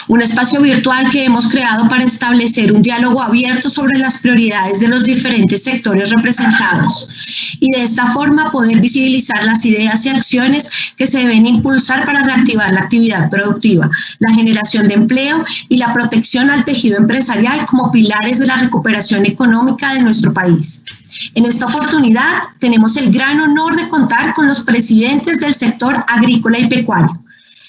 un espacio virtual que hemos creado para establecer un diálogo abierto sobre las prioridades de los diferentes sectores representados y de esta forma poder visibilizar las ideas y acciones que se deben impulsar para reactivar la actividad productiva, la generación de empleo y la protección al tejido empresarial como pilares de la recuperación económica de nuestro país. En esta oportunidad tenemos el gran honor de contar con los presidentes del sector agrícola y pecuario,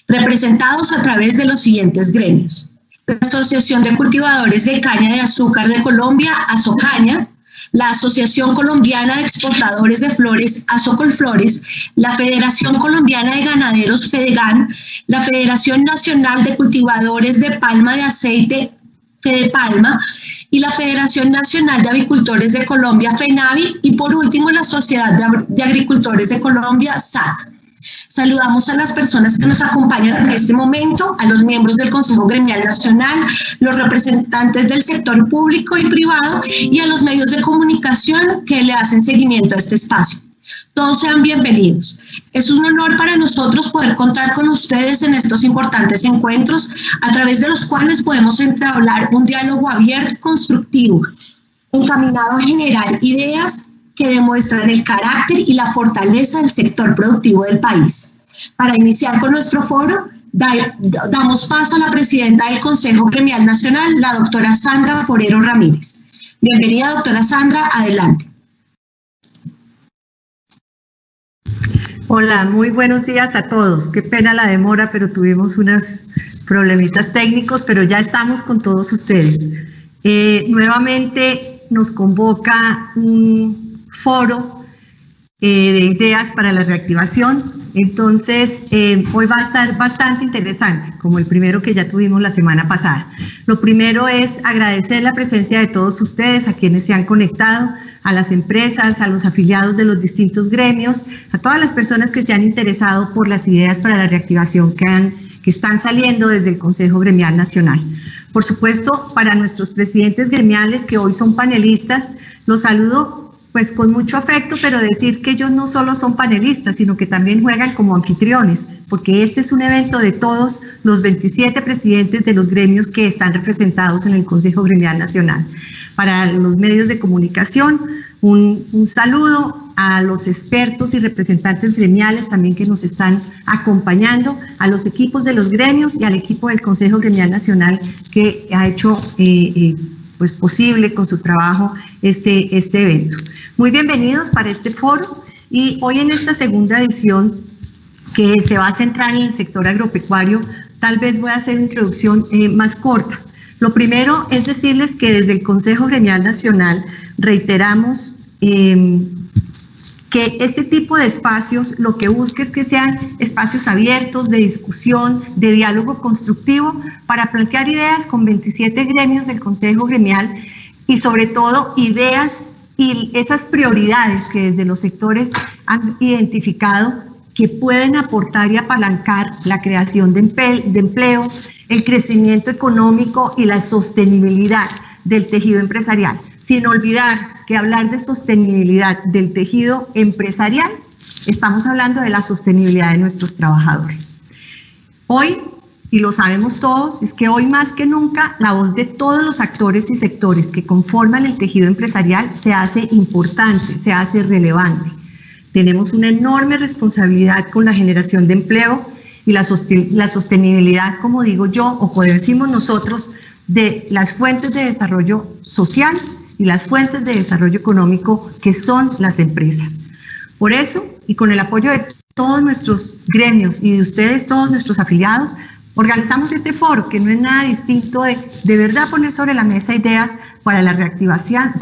representados a través de los siguientes gremios: la Asociación de Cultivadores de Caña de Azúcar de Colombia, Asocaña, la Asociación Colombiana de Exportadores de Flores, Asocolflores, la Federación Colombiana de Ganaderos, Fedegan, la Federación Nacional de Cultivadores de Palma de Aceite, Fedepalma, y la Federación Nacional de Avicultores de Colombia, FENAVI, y por último la Sociedad de Agricultores de Colombia, SAC. Saludamos a las personas que nos acompañan en este momento, a los miembros del Consejo Gremial Nacional, los representantes del sector público y privado y a los medios de comunicación que le hacen seguimiento a este espacio. Todos sean bienvenidos. Es un honor para nosotros poder contar con ustedes en estos importantes encuentros, a través de los cuales podemos entablar un diálogo abierto y constructivo, encaminado a generar ideas que demuestran el carácter y la fortaleza del sector productivo del país. Para iniciar con nuestro foro, damos paso a la presidenta del Consejo Gremial Nacional, la doctora Sandra Forero Ramírez. Bienvenida, doctora Sandra, adelante. Hola, muy buenos días a todos. Qué pena la demora, pero tuvimos unos problemitas técnicos, pero ya estamos con todos ustedes. Nuevamente nos convoca un foro de ideas para la reactivación. Entonces, hoy va a estar bastante interesante, como el primero que ya tuvimos la semana pasada. Lo primero es agradecer la presencia de todos ustedes, a quienes se han conectado, a las empresas, a los afiliados de los distintos gremios, a todas las personas que se han interesado por las ideas para la reactivación que están saliendo desde el Consejo Gremial Nacional. Por supuesto, para nuestros presidentes gremiales que hoy son panelistas, los saludo pues con mucho afecto, pero decir que ellos no solo son panelistas, sino que también juegan como anfitriones, porque este es un evento de todos los 27 presidentes de los gremios que están representados en el Consejo Gremial Nacional. Para los medios de comunicación, un saludo a los expertos y representantes gremiales también que nos están acompañando, a los equipos de los gremios y al equipo del Consejo Gremial Nacional que ha hecho pues posible con su trabajo este evento. Muy bienvenidos para este foro, y hoy en esta segunda edición que se va a centrar en el sector agropecuario, tal vez voy a hacer una introducción más corta. Lo primero es decirles que desde el Consejo Gremial Nacional reiteramos que este tipo de espacios lo que busca es que sean espacios abiertos de discusión, de diálogo constructivo, para plantear ideas con 27 gremios del Consejo Gremial y sobre todo ideas y esas prioridades que desde los sectores han identificado que pueden aportar y apalancar la creación de empleo, el crecimiento económico y la sostenibilidad del tejido empresarial, sin olvidar que hablar de sostenibilidad del tejido empresarial, estamos hablando de la sostenibilidad de nuestros trabajadores. Hoy, y lo sabemos todos, es que hoy más que nunca la voz de todos los actores y sectores que conforman el tejido empresarial se hace importante, se hace relevante. Tenemos una enorme responsabilidad con la generación de empleo y la sostenibilidad, como digo yo, o como decimos nosotros, de las fuentes de desarrollo social y las fuentes de desarrollo económico que son las empresas. Por eso, y con el apoyo de todos nuestros gremios y de ustedes, todos nuestros afiliados, organizamos este foro, que no es nada distinto de verdad poner sobre la mesa ideas para la reactivación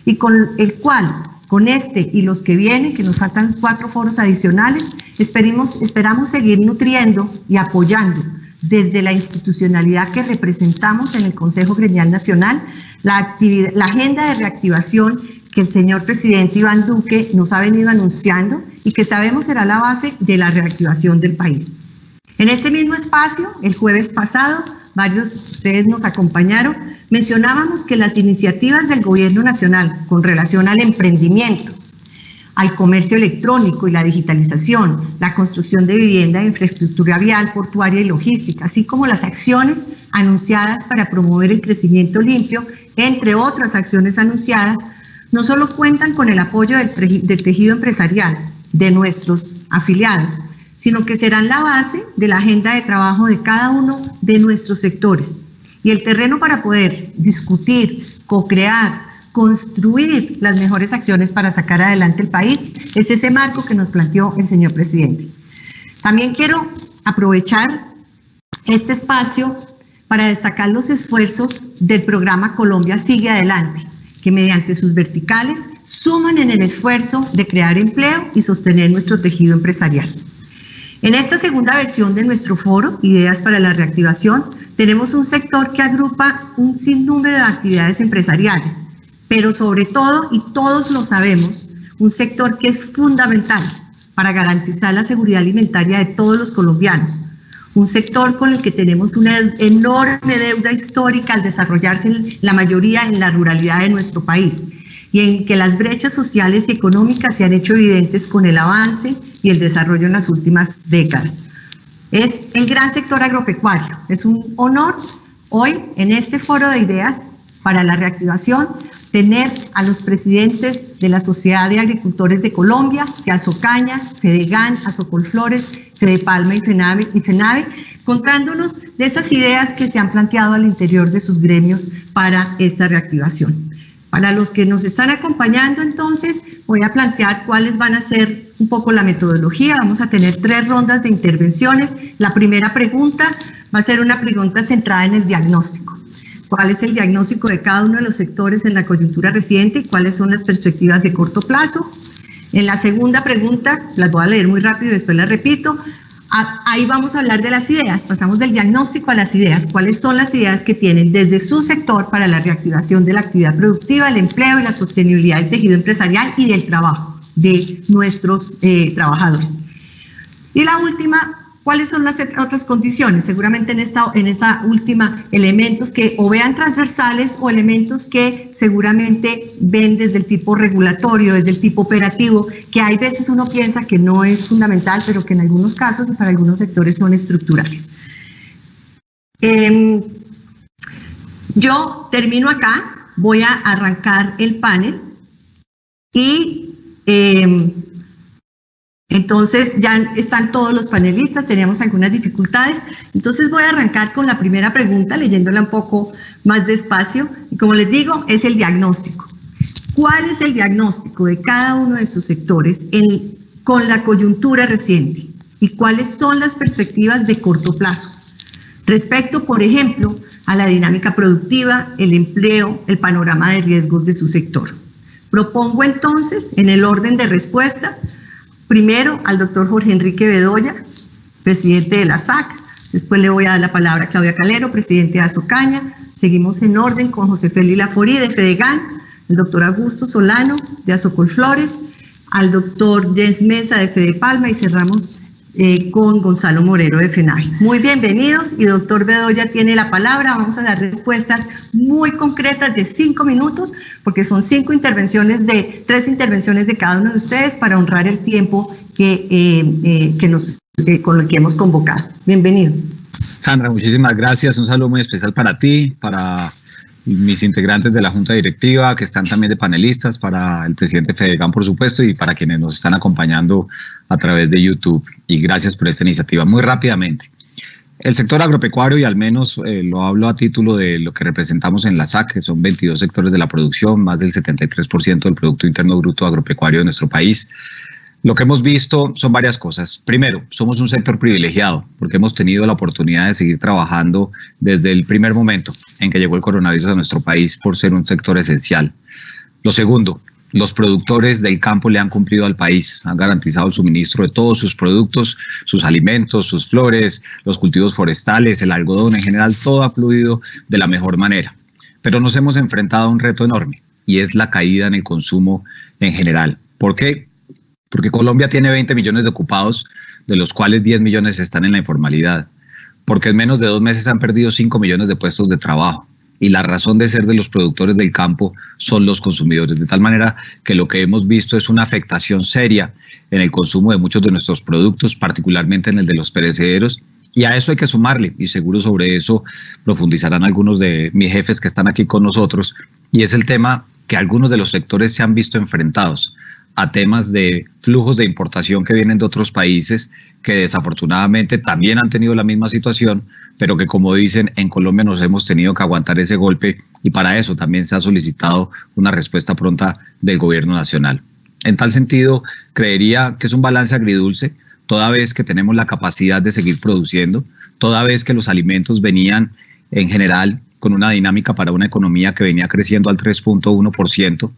y con el cual, con este y los que vienen, que nos faltan 4 foros adicionales, esperamos seguir nutriendo y apoyando desde la institucionalidad que representamos en el Consejo Gremial Nacional, la agenda de reactivación que el señor presidente Iván Duque nos ha venido anunciando y que sabemos será la base de la reactivación del país. En este mismo espacio, el jueves pasado, varios de ustedes nos acompañaron, mencionábamos que las iniciativas del Gobierno Nacional con relación al emprendimiento, al comercio electrónico y la digitalización, la construcción de vivienda, infraestructura vial, portuaria y logística, así como las acciones anunciadas para promover el crecimiento limpio, entre otras acciones anunciadas, no solo cuentan con el apoyo del tejido empresarial de nuestros afiliados, sino que serán la base de la agenda de trabajo de cada uno de nuestros sectores. Y el terreno para poder discutir, co-crear, construir las mejores acciones para sacar adelante el país es ese marco que nos planteó el señor presidente. También quiero aprovechar este espacio para destacar los esfuerzos del programa Colombia Sigue Adelante, que mediante sus verticales suman en el esfuerzo de crear empleo y sostener nuestro tejido empresarial. En esta segunda versión de nuestro foro, Ideas para la Reactivación, tenemos un sector que agrupa un sinnúmero de actividades empresariales, pero sobre todo, y todos lo sabemos, un sector que es fundamental para garantizar la seguridad alimentaria de todos los colombianos, un sector con el que tenemos una enorme deuda histórica al desarrollarse la mayoría en la ruralidad de nuestro país, y en que las brechas sociales y económicas se han hecho evidentes con el avance y el desarrollo en las últimas décadas. Es el gran sector agropecuario. Es un honor hoy en este foro de ideas para la reactivación tener a los presidentes de la Sociedad de Agricultores de Colombia, de Asocaña, Fedegan, Asocolflores, Fedepalma y FENAVE, contándonos de esas ideas que se han planteado al interior de sus gremios para esta reactivación. Para los que nos están acompañando, entonces, voy a plantear cuáles van a ser un poco la metodología. Vamos a tener 3 rondas de intervenciones. La primera pregunta va a ser una pregunta centrada en el diagnóstico. ¿Cuál es el diagnóstico de cada uno de los sectores en la coyuntura reciente y cuáles son las perspectivas de corto plazo? En la segunda pregunta, las voy a leer muy rápido y después las repito. Ahí vamos a hablar de las ideas, pasamos del diagnóstico a las ideas. ¿Cuáles son las ideas que tienen desde su sector para la reactivación de la actividad productiva, el empleo y la sostenibilidad del tejido empresarial y del trabajo de nuestros trabajadores? Y la última, ¿cuáles son las otras condiciones? Seguramente en esta última, elementos que o vean transversales o elementos que seguramente ven desde el tipo regulatorio, desde el tipo operativo, que hay veces uno piensa que no es fundamental, pero que en algunos casos y para algunos sectores son estructurales. Yo termino acá, voy a arrancar el panel y entonces ya están todos los panelistas, teníamos algunas dificultades, entonces voy a arrancar con la primera pregunta, leyéndola un poco más despacio, y como les digo, es el diagnóstico. ¿Cuál es el diagnóstico de cada uno de sus sectores con la coyuntura reciente? ¿Y cuáles son las perspectivas de corto plazo? Respecto, por ejemplo, a la dinámica productiva, el empleo, el panorama de riesgos de su sector. Propongo entonces, en el orden de respuesta, primero al doctor Jorge Enrique Bedoya, presidente de la SAC, después le voy a dar la palabra a Claudia Calero, presidente de Asocaña, seguimos en orden con José Félix Laforí de Fedegan, el doctor Augusto Solano de Asocolflores, al doctor Jens Mesa de Fedepalma y cerramos con Gonzalo Morero de FENAVE. Muy bienvenidos y doctor Bedoya tiene la palabra. Vamos a dar respuestas muy concretas de 5 minutos porque son 3 intervenciones de cada uno de ustedes para honrar el tiempo con el que hemos convocado. Bienvenido. Sandra, muchísimas gracias. Un saludo muy especial para ti, para mis integrantes de la Junta Directiva, que están también de panelistas, para el presidente Fedegan, por supuesto, y para quienes nos están acompañando a través de YouTube. Y gracias por esta iniciativa. Muy rápidamente, el sector agropecuario, y al menos lo hablo a título de lo que representamos en la SAC, que son 22 sectores de la producción, más del 73% del Producto Interno Bruto agropecuario de nuestro país. Lo que hemos visto son varias cosas. Primero, somos un sector privilegiado porque hemos tenido la oportunidad de seguir trabajando desde el primer momento en que llegó el coronavirus a nuestro país por ser un sector esencial. Lo segundo, los productores del campo le han cumplido al país, han garantizado el suministro de todos sus productos, sus alimentos, sus flores, los cultivos forestales, el algodón en general, todo ha fluido de la mejor manera. Pero nos hemos enfrentado a un reto enorme y es la caída en el consumo en general. ¿Por qué? Porque Colombia tiene 20 millones de ocupados, de los cuales 10 millones están en la informalidad. Porque en menos de 2 meses han perdido 5 millones de puestos de trabajo. y la razón de ser de los productores del campo son los consumidores, de tal manera que lo que hemos visto es una afectación seria en el consumo de muchos de nuestros productos, particularmente en el de los perecederos, y a eso hay que sumarle, y seguro sobre eso profundizarán algunos de mis jefes que están aquí con nosotros, y es el tema que algunos de los sectores se han visto enfrentados a temas de flujos de importación que vienen de otros países que desafortunadamente también han tenido la misma situación, pero que, como dicen, en Colombia nos hemos tenido que aguantar ese golpe, y para eso también se ha solicitado una respuesta pronta del gobierno nacional. En tal sentido, creería que es un balance agridulce, toda vez que tenemos la capacidad de seguir produciendo, toda vez que los alimentos venían en general con una dinámica para una economía que venía creciendo al 3.1%,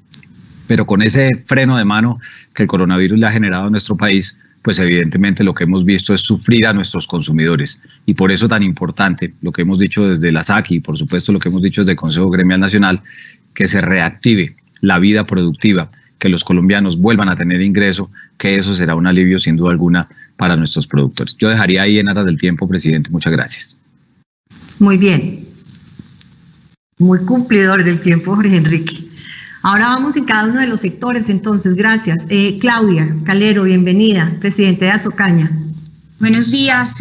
pero con ese freno de mano que el coronavirus le ha generado a nuestro país, pues evidentemente lo que hemos visto es sufrir a nuestros consumidores, y por eso tan importante lo que hemos dicho desde la SAC y por supuesto lo que hemos dicho desde el Consejo Gremial Nacional, que se reactive la vida productiva, que los colombianos vuelvan a tener ingreso, que eso será un alivio sin duda alguna para nuestros productores. Yo dejaría ahí en aras del tiempo, presidente. Muchas gracias. Muy bien. Muy cumplidor del tiempo, Jorge Enrique. Ahora vamos en cada uno de los sectores, entonces, gracias. Claudia Calero, bienvenida, presidente de Azocaña. Buenos días,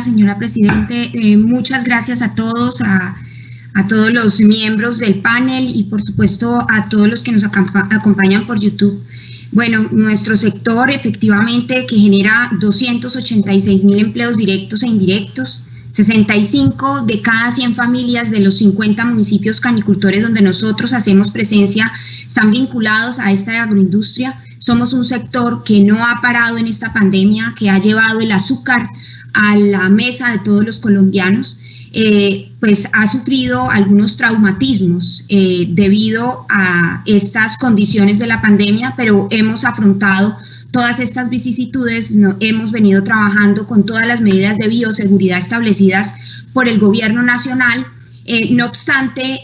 señora Presidente. Muchas gracias a todos, a todos los miembros del panel y, por supuesto, a todos los que nos acompañan por YouTube. Bueno, nuestro sector efectivamente que genera 286.000 empleos directos e indirectos, 65 de cada 100 familias de los 50 municipios canicultores donde nosotros hacemos presencia están vinculados a esta agroindustria. Somos un sector que no ha parado en esta pandemia, que ha llevado el azúcar a la mesa de todos los colombianos. Pues ha sufrido algunos traumatismos debido a estas condiciones de la pandemia, pero hemos afrontado todas estas vicisitudes, hemos venido trabajando con todas las medidas de bioseguridad establecidas por el gobierno nacional. No obstante,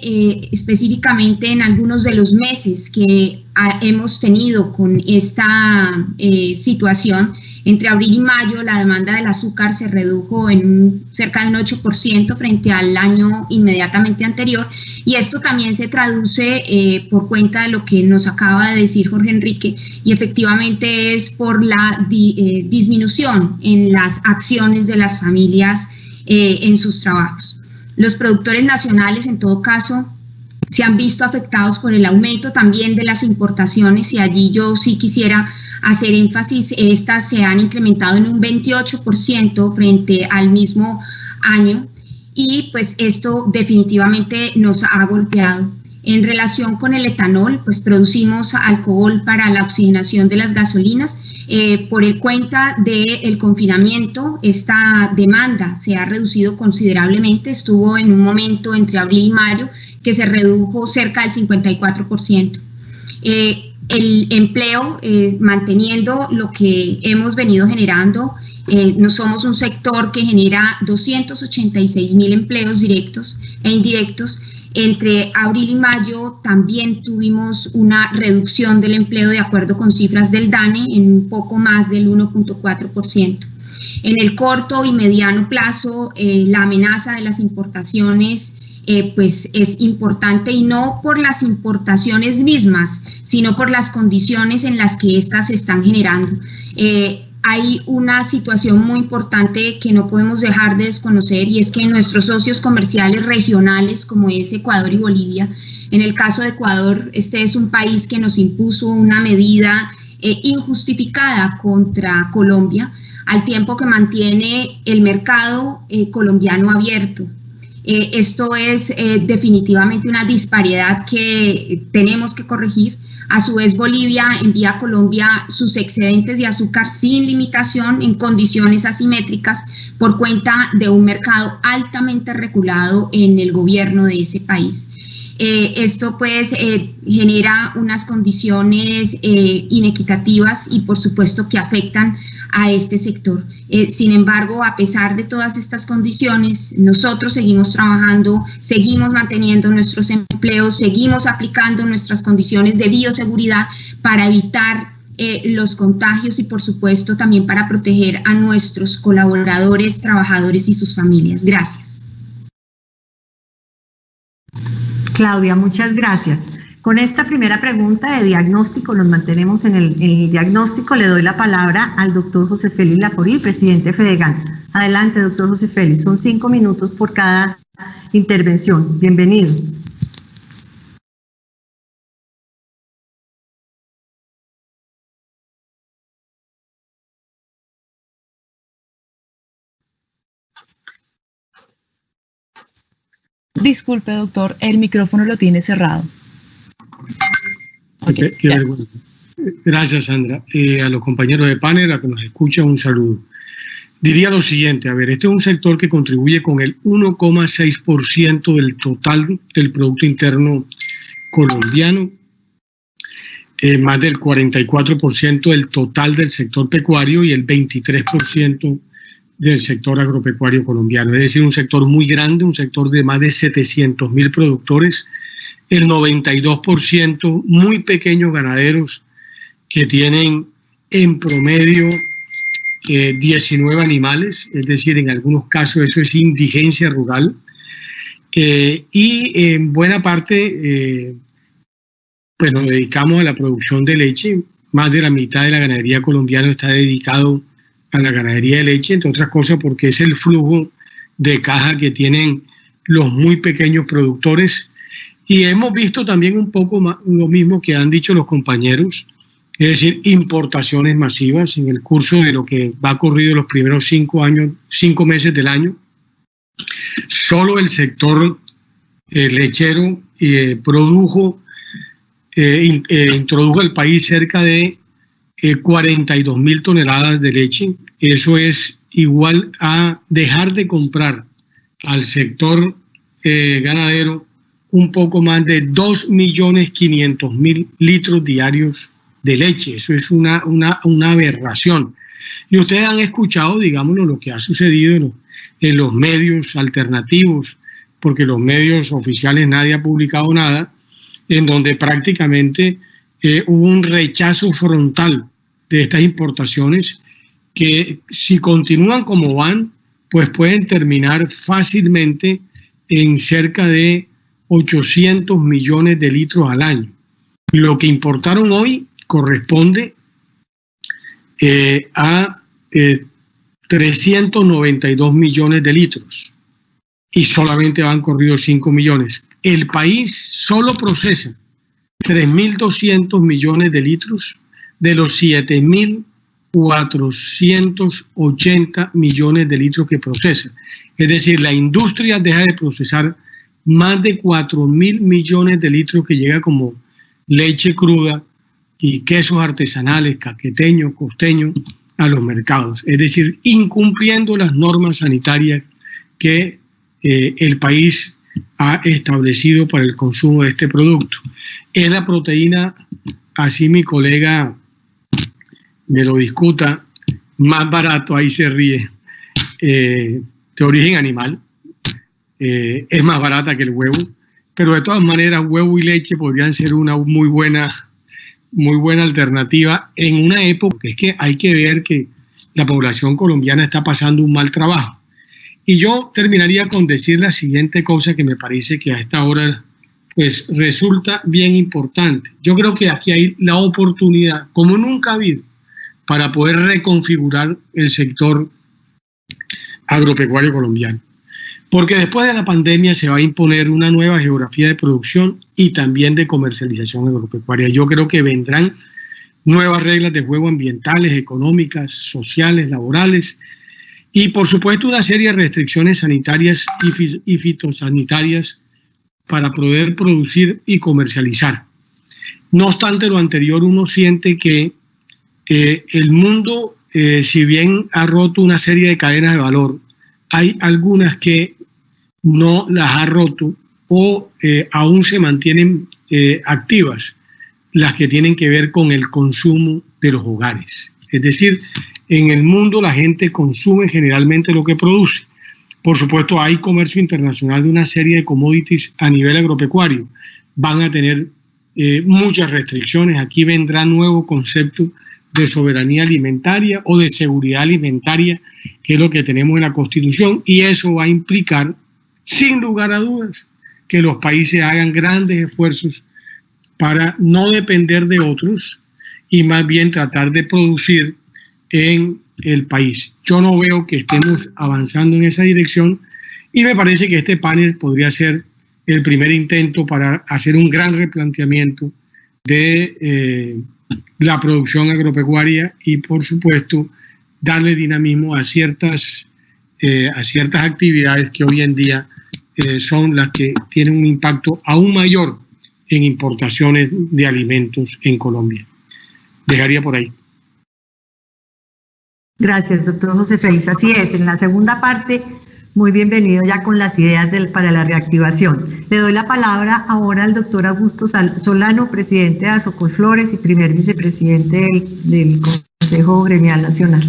específicamente en algunos de los meses que hemos tenido con esta situación, entre abril y mayo, la demanda del azúcar se redujo en cerca de un 8% frente al año inmediatamente anterior, y esto también se traduce por cuenta de lo que nos acaba de decir Jorge Enrique, y efectivamente es por la disminución en las acciones de las familias en sus trabajos. Los productores nacionales, en todo caso, se han visto afectados por el aumento también de las importaciones, y allí yo sí quisiera hacer énfasis. Estas se han incrementado en un 28% frente al mismo año, y pues esto definitivamente nos ha golpeado. En relación con el etanol, pues producimos alcohol para la oxigenación de las gasolinas. Por el cuenta del confinamiento, esta demanda se ha reducido considerablemente. Estuvo en un momento entre abril y mayo que se redujo cerca del 54%. El empleo, manteniendo lo que hemos venido generando, no somos un sector que genera 286.000 empleos directos e indirectos. Entre abril y mayo también tuvimos una reducción del empleo de acuerdo con cifras del DANE en un poco más del 1.4%. En el corto y mediano plazo, la amenaza de las importaciones pues es importante, y no por las importaciones mismas, sino por las condiciones en las que éstas se están generando. Hay una situación muy importante que no podemos dejar de desconocer, y es que nuestros socios comerciales regionales, como es Ecuador y Bolivia, en el caso de Ecuador, este es un país que nos impuso una medida injustificada contra Colombia, al tiempo que mantiene el mercado colombiano abierto. Esto es definitivamente una disparidad que tenemos que corregir. A su vez, Bolivia envía a Colombia sus excedentes de azúcar sin limitación en condiciones asimétricas por cuenta de un mercado altamente regulado en el gobierno de ese país. Esto pues genera unas condiciones inequitativas y por supuesto que afectan a este sector. Sin embargo, a pesar de todas estas condiciones, nosotros seguimos trabajando, seguimos manteniendo nuestros empleos, seguimos aplicando nuestras condiciones de bioseguridad para evitar los contagios y por supuesto también para proteger a nuestros colaboradores, trabajadores y sus familias. Gracias. Claudia, muchas gracias. Con esta primera pregunta de diagnóstico, nos mantenemos en el diagnóstico, le doy la palabra al doctor José Félix Laforí, presidente de Fedegan. Adelante, doctor José Félix, son 5 minutos por cada intervención. Bienvenido. Disculpe, doctor, el micrófono lo tiene cerrado. Okay, qué vergüenza. Gracias, Sandra. A los compañeros de panel, a que nos escuchan, un saludo. Diría lo siguiente, este es un sector que contribuye con el 1,6% del total del Producto Interno colombiano, más del 44% del total del sector pecuario y el 23% del sector agropecuario colombiano. Es decir, un sector muy grande, un sector de más de 700.000 productores, el 92% muy pequeños ganaderos que tienen en promedio 19 animales, es decir, en algunos casos eso es indigencia rural, y en buena parte pues nos dedicamos a la producción de leche. Más de la mitad de la ganadería colombiana está dedicado a la ganadería de leche, entre otras cosas porque es el flujo de caja que tienen los muy pequeños productores. Y hemos visto también un poco más, lo mismo que han dicho los compañeros, es decir, importaciones masivas en el curso de lo que va corrido los primeros 5 meses del año. Solo el sector lechero introdujo al país cerca de 42.000 toneladas de leche. Eso es igual a dejar de comprar al sector ganadero un poco más de 2.500.000 litros diarios de leche. Eso es una aberración. Y ustedes han escuchado, digámoslo, lo que ha sucedido en los medios alternativos, porque los medios oficiales nadie ha publicado nada, en donde prácticamente hubo un rechazo frontal de estas importaciones que, si continúan como van, pues pueden terminar fácilmente en cerca de 800 millones de litros al año. Lo que importaron hoy corresponde a 392 millones de litros y solamente han corrido 5 millones. El país solo procesa 3.200 millones de litros de los 7.480 millones de litros que procesa. Es decir, la industria deja de procesar más de 4.000 millones de litros que llega como leche cruda y quesos artesanales, caqueteños, costeños, a los mercados. Es decir, incumpliendo las normas sanitarias que el país ha establecido para el consumo de este producto. Es la proteína, así mi colega me lo discuta, más barato, ahí se ríe, de origen animal. Es más barata que el huevo, pero de todas maneras huevo y leche podrían ser una muy buena alternativa en una época, que es que hay que ver que la población colombiana está pasando un mal trabajo. Y yo terminaría con decir la siguiente cosa que me parece que a esta hora pues resulta bien importante. Yo creo que aquí hay la oportunidad, como nunca ha habido, para poder reconfigurar el sector agropecuario colombiano. Porque después de la pandemia se va a imponer una nueva geografía de producción y también de comercialización agropecuaria. Yo creo que vendrán nuevas reglas de juego ambientales, económicas, sociales, laborales y por supuesto una serie de restricciones sanitarias y fitosanitarias para poder producir y comercializar. No obstante lo anterior, uno siente que el mundo, si bien ha roto una serie de cadenas de valor, hay algunas que no las ha roto o aún se mantienen activas, las que tienen que ver con el consumo de los hogares. Es decir, en el mundo la gente consume generalmente lo que produce. Por supuesto, hay comercio internacional de una serie de commodities a nivel agropecuario. Van a tener muchas restricciones. Aquí vendrá nuevo concepto de soberanía alimentaria o de seguridad alimentaria, que es lo que tenemos en la Constitución, y eso va a implicar, sin lugar a dudas, que los países hagan grandes esfuerzos para no depender de otros y más bien tratar de producir en el país. Yo no veo que estemos avanzando en esa dirección y me parece que este panel podría ser el primer intento para hacer un gran replanteamiento de la producción agropecuaria y, por supuesto, darle dinamismo a ciertas actividades que hoy en día son las que tienen un impacto aún mayor en importaciones de alimentos en Colombia. Dejaría por ahí. Gracias, doctor José Félix. Así es, en la segunda parte, muy bienvenido ya con las ideas para la reactivación. Le doy la palabra ahora al doctor Augusto Solano, presidente de Asocolflores y primer vicepresidente del Consejo Gremial Nacional.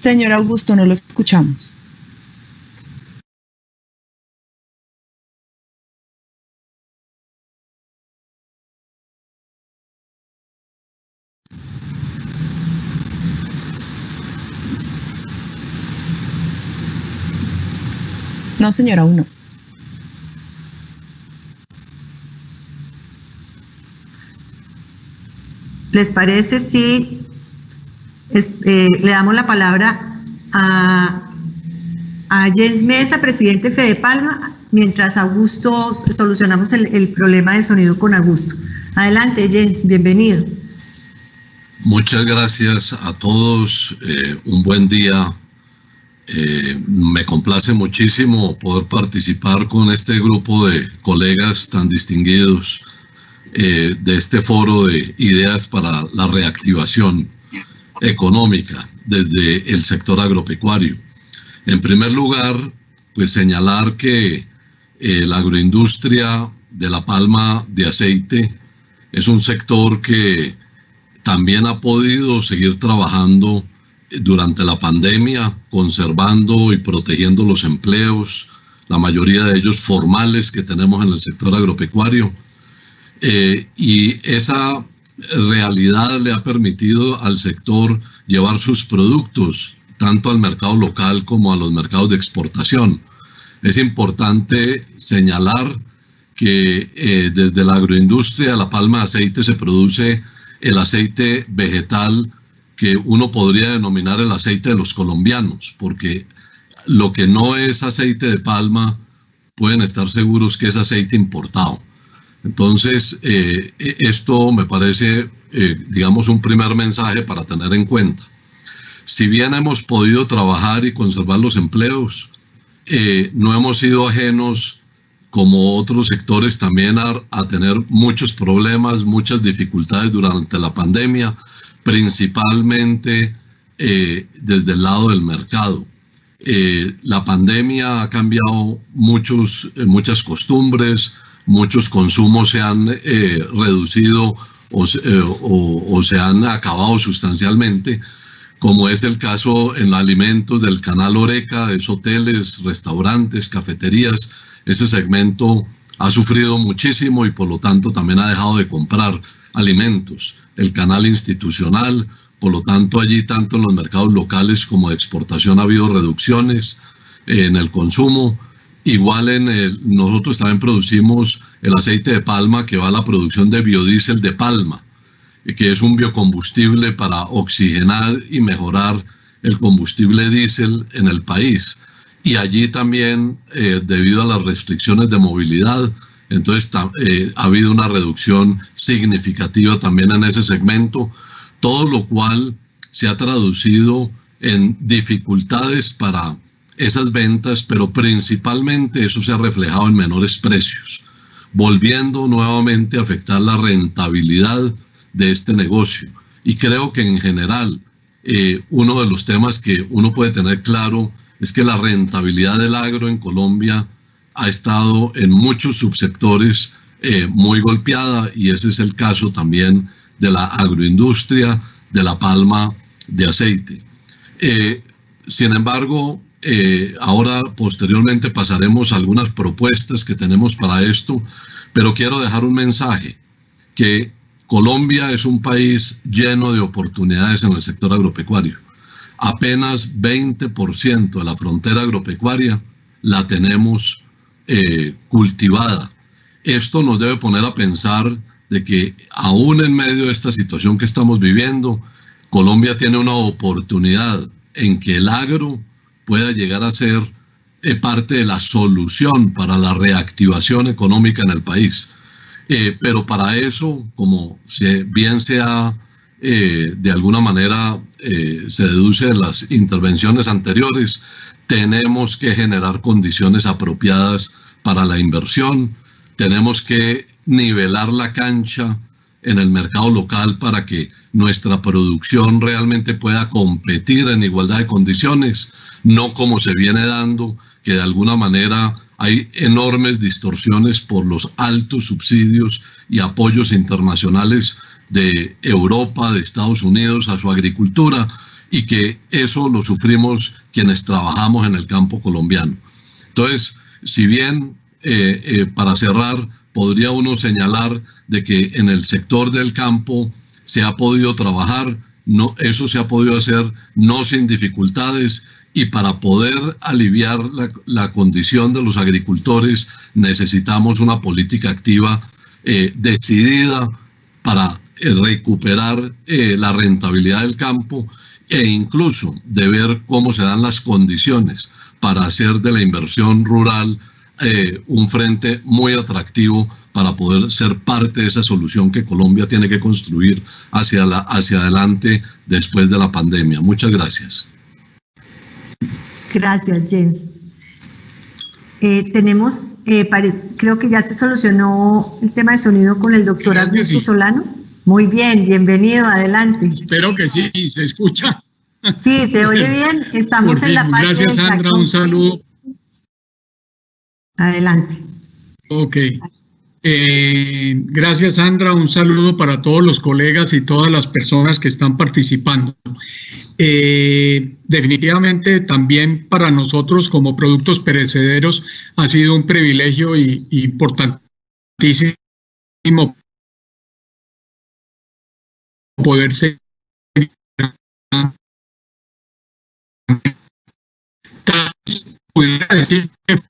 Señor Augusto, no lo escuchamos. No, señora, aún no. ¿Les parece si le damos la palabra a Jens Mesa, presidente de Fedepalma, mientras Augusto solucionamos el problema de sonido con Augusto? Adelante, Jens, bienvenido. Muchas gracias a todos, un buen día. Me complace muchísimo poder participar con este grupo de colegas tan distinguidos de este foro de ideas para la reactivación económica desde el sector agropecuario. En primer lugar, pues señalar que la agroindustria de la palma de aceite es un sector que también ha podido seguir trabajando durante la pandemia, conservando y protegiendo los empleos, la mayoría de ellos formales que tenemos en el sector agropecuario. Y esa realidad le ha permitido al sector llevar sus productos tanto al mercado local como a los mercados de exportación. Es importante señalar que desde la agroindustria de la palma de aceite se produce el aceite vegetal que uno podría denominar el aceite de los colombianos, porque lo que no es aceite de palma pueden estar seguros que es aceite importado. Entonces, esto me parece, digamos, un primer mensaje para tener en cuenta. Si bien hemos podido trabajar y conservar los empleos, no hemos sido ajenos, como otros sectores, también a tener muchos problemas, muchas dificultades durante la pandemia, principalmente desde el lado del mercado. La pandemia ha cambiado muchas costumbres, muchos consumos se han reducido o se han acabado sustancialmente, como es el caso en alimentos del canal Horeca, es hoteles, restaurantes, cafeterías. Ese segmento ha sufrido muchísimo y por lo tanto también ha dejado de comprar alimentos. El canal institucional, por lo tanto allí tanto en los mercados locales como de exportación ha habido reducciones en el consumo. Igual nosotros también producimos el aceite de palma que va a la producción de biodiesel de palma, que es un biocombustible para oxigenar y mejorar el combustible diésel en el país. Y allí también, debido a las restricciones de movilidad, entonces ha habido una reducción significativa también en ese segmento, todo lo cual se ha traducido en dificultades para esas ventas, pero principalmente eso se ha reflejado en menores precios, volviendo nuevamente a afectar la rentabilidad de este negocio. Y creo que en general uno de los temas que uno puede tener claro es que la rentabilidad del agro en Colombia ha estado en muchos subsectores muy golpeada, y ese es el caso también de la agroindustria de la palma de aceite. Sin embargo, ahora posteriormente pasaremos a algunas propuestas que tenemos para esto, pero quiero dejar un mensaje, que Colombia es un país lleno de oportunidades en el sector agropecuario. Apenas 20% de la frontera agropecuaria la tenemos cultivada. Esto nos debe poner a pensar de que aún en medio de esta situación que estamos viviendo, Colombia tiene una oportunidad en que el agro pueda llegar a ser parte de la solución para la reactivación económica en el país. Pero para eso, como bien se ha de alguna manera se deduce de las intervenciones anteriores, tenemos que generar condiciones apropiadas para la inversión, tenemos que nivelar la cancha en el mercado local para que nuestra producción realmente pueda competir en igualdad de condiciones, no como se viene dando, que de alguna manera hay enormes distorsiones por los altos subsidios y apoyos internacionales de Europa, de Estados Unidos a su agricultura, y que eso lo sufrimos quienes trabajamos en el campo colombiano. Entonces, si bien para cerrar, podría uno señalar de que en el sector del campo se ha podido trabajar, eso se ha podido hacer no sin dificultades, y para poder aliviar la condición de los agricultores necesitamos una política activa decidida para recuperar la rentabilidad del campo, e incluso de ver cómo se dan las condiciones para hacer de la inversión rural un frente muy atractivo para poder ser parte de esa solución que Colombia tiene que construir hacia adelante después de la pandemia. Muchas gracias. Gracias, Jens. Creo que ya se solucionó el tema de sonido con el doctor Augusto Solano. Muy bien, bienvenido, adelante. Espero que sí, se escucha. Sí, se oye bien. Estamos en la parte. Gracias, Sandra, un saludo. Adelante. Ok. Gracias, Sandra, un saludo para todos los colegas y todas las personas que están participando. Definitivamente también para nosotros como productos perecederos ha sido un privilegio y importantísimo poder seguir pudiera decir que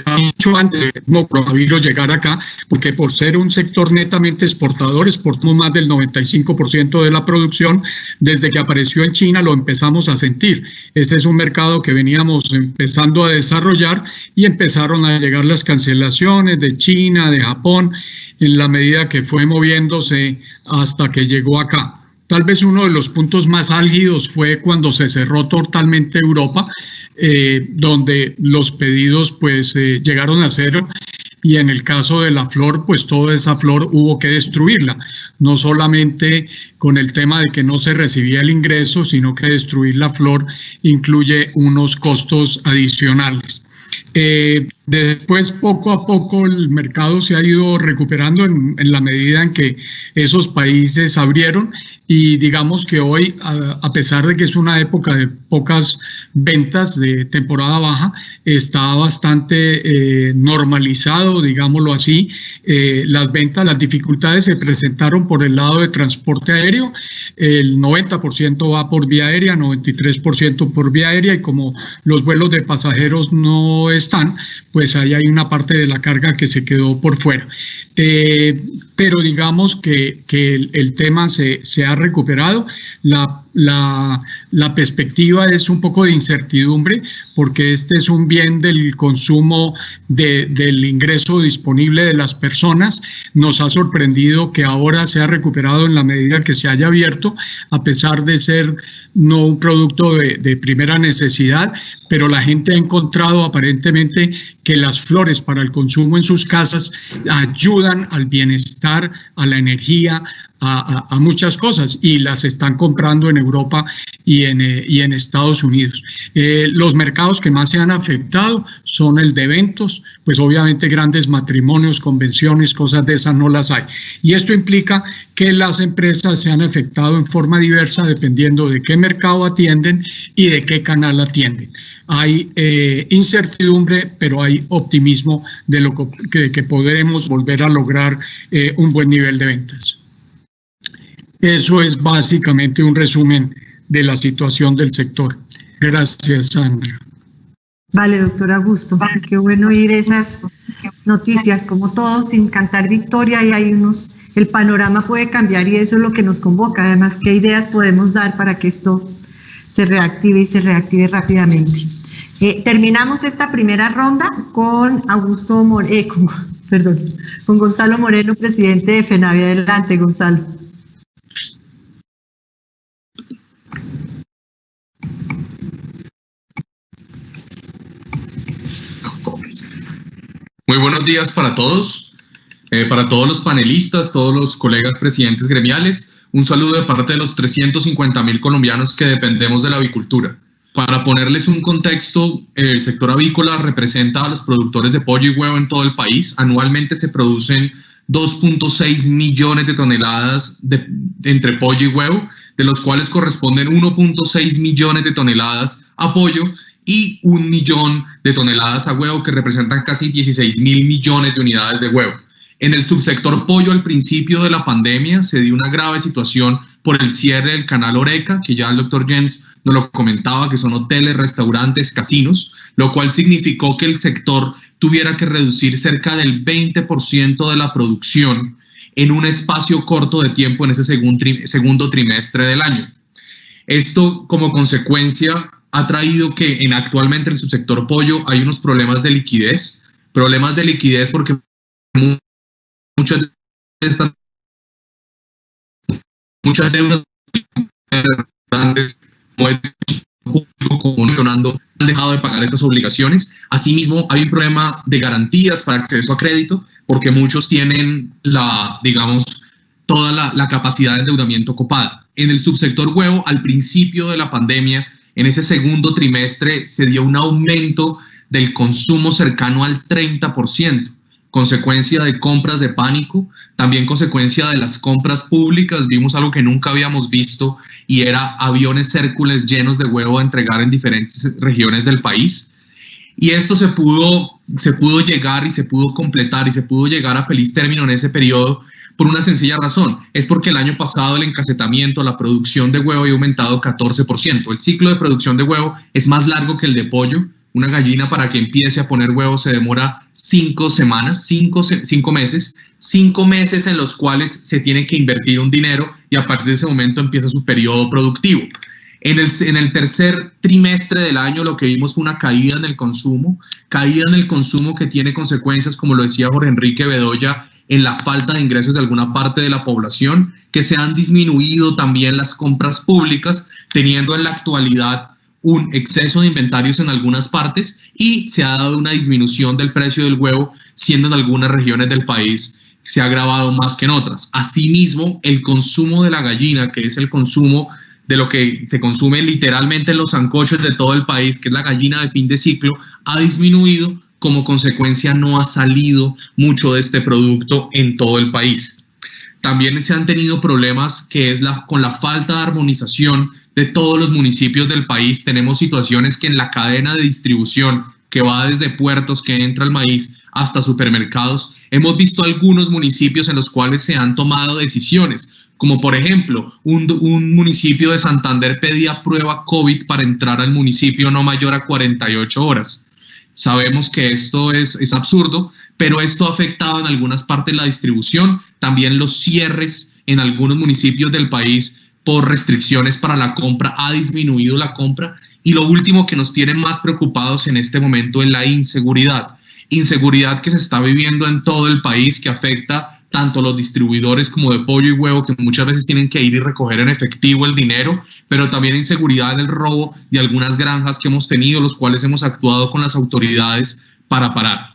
mucho antes del coronavirus llegar acá, porque por ser un sector netamente exportador, exportamos más del 95% de la producción. Desde que apareció en China lo empezamos a sentir. Ese es un mercado que veníamos empezando a desarrollar y empezaron a llegar las cancelaciones de China, de Japón, en la medida que fue moviéndose hasta que llegó acá. Tal vez uno de los puntos más álgidos fue cuando se cerró totalmente Europa, donde los pedidos pues llegaron a cero, y en el caso de la flor, pues toda esa flor hubo que destruirla, no solamente con el tema de que no se recibía el ingreso, sino que destruir la flor incluye unos costos adicionales. Después, poco a poco, el mercado se ha ido recuperando en la medida en que esos países abrieron, y digamos que hoy, a pesar de que es una época de pocas ventas, de temporada baja, está bastante normalizado, digámoslo así, las ventas. Las dificultades se presentaron por el lado de transporte aéreo, el 90% va por vía aérea, 93% por vía aérea, y como los vuelos de pasajeros no están, pues ahí hay una parte de la carga que se quedó por fuera. Pero digamos que el tema se ha recuperado. La perspectiva es un poco de incertidumbre, porque este es un bien del consumo del ingreso disponible de las personas. Nos ha sorprendido que ahora se ha recuperado en la medida que se haya abierto, a pesar de ser no un producto de primera necesidad, pero la gente ha encontrado aparentemente que las flores para el consumo en sus casas ayudan al bienestar, a la energía, a muchas cosas, y las están comprando en Europa y en Estados Unidos. Los mercados que más se han afectado son el de eventos, pues obviamente grandes matrimonios, convenciones, cosas de esas no las hay. Y esto implica que las empresas se han afectado en forma diversa dependiendo de qué mercado atienden y de qué canal atienden. Hay incertidumbre, pero hay optimismo de lo que podremos volver a lograr un buen nivel de ventas. Eso es básicamente un resumen de la situación del sector. Gracias, Sandra. Vale, doctor Augusto, qué bueno oír esas noticias, como todos, sin cantar victoria, y hay el panorama puede cambiar y eso es lo que nos convoca. Además, ¿qué ideas podemos dar para que esto se reactive y se reactive rápidamente? Terminamos esta primera ronda con con Gonzalo Moreno, presidente de FENAVIA. Adelante, Gonzalo. Muy buenos días para todos los panelistas, todos los colegas presidentes gremiales. Un saludo de parte de los 350.000 colombianos que dependemos de la avicultura. Para ponerles un contexto, el sector avícola representa a los productores de pollo y huevo en todo el país. Anualmente se producen 2.6 millones de toneladas entre pollo y huevo, de los cuales corresponden 1.6 millones de toneladas a pollo y 1 millón de toneladas a huevo, que representan casi 16.000 millones de unidades de huevo. En el subsector pollo, al principio de la pandemia, se dio una grave situación por el cierre del canal Horeca, que ya el doctor Jens nos lo comentaba, que son hoteles, restaurantes, casinos, lo cual significó que el sector tuviera que reducir cerca del 20% de la producción en un espacio corto de tiempo en ese segundo trimestre del año. Esto, como consecuencia, ha traído que actualmente en el subsector pollo hay unos problemas de liquidez porque muchas deudas grandes han dejado de pagar estas obligaciones. Asimismo, hay un problema de garantías para acceso a crédito, porque muchos tienen toda la capacidad de endeudamiento copada. En el subsector huevo, al principio de la pandemia, en ese segundo trimestre, se dio un aumento del consumo cercano al 30%, consecuencia de compras de pánico, también consecuencia de las compras públicas. Vimos algo que nunca habíamos visto y era aviones Hércules llenos de huevo a entregar en diferentes regiones del país. Y esto se pudo llegar y se pudo completar y se pudo llegar a feliz término en ese periodo por una sencilla razón. Es porque el año pasado el encasetamiento, la producción de huevo había aumentado 14%. El ciclo de producción de huevo es más largo que el de pollo. Una gallina, para que empiece a poner huevos, se demora 5 meses. 5 meses en los cuales se tiene que invertir un dinero y a partir de ese momento empieza su periodo productivo. En el tercer trimestre del año lo que vimos fue una caída en el consumo que tiene consecuencias, como lo decía Jorge Enrique Bedoya, en la falta de ingresos de alguna parte de la población, que se han disminuido también las compras públicas, teniendo en la actualidad un exceso de inventarios en algunas partes, y se ha dado una disminución del precio del huevo, siendo en algunas regiones del país se ha agravado más que en otras. Asimismo, el consumo de la gallina, que es el consumo de lo que se consume literalmente en los sancochos de todo el país, que es la gallina de fin de ciclo, ha disminuido. Como consecuencia, no ha salido mucho de este producto en todo el país. También se han tenido problemas con la falta de armonización de todos los municipios del país. Tenemos situaciones que en la cadena de distribución, que va desde puertos, que entra el maíz, hasta supermercados, hemos visto algunos municipios en los cuales se han tomado decisiones, como por ejemplo, un municipio de Santander pedía prueba COVID para entrar al municipio no mayor a 48 horas. Sabemos que esto es absurdo, pero esto ha afectado en algunas partes la distribución, también los cierres en algunos municipios del país por restricciones para la compra, ha disminuido la compra. Y lo último que nos tiene más preocupados en este momento es la inseguridad que se está viviendo en todo el país, que afecta tanto a los distribuidores como de pollo y huevo, que muchas veces tienen que ir y recoger en efectivo el dinero, pero también inseguridad en el robo de algunas granjas que hemos tenido, los cuales hemos actuado con las autoridades para parar.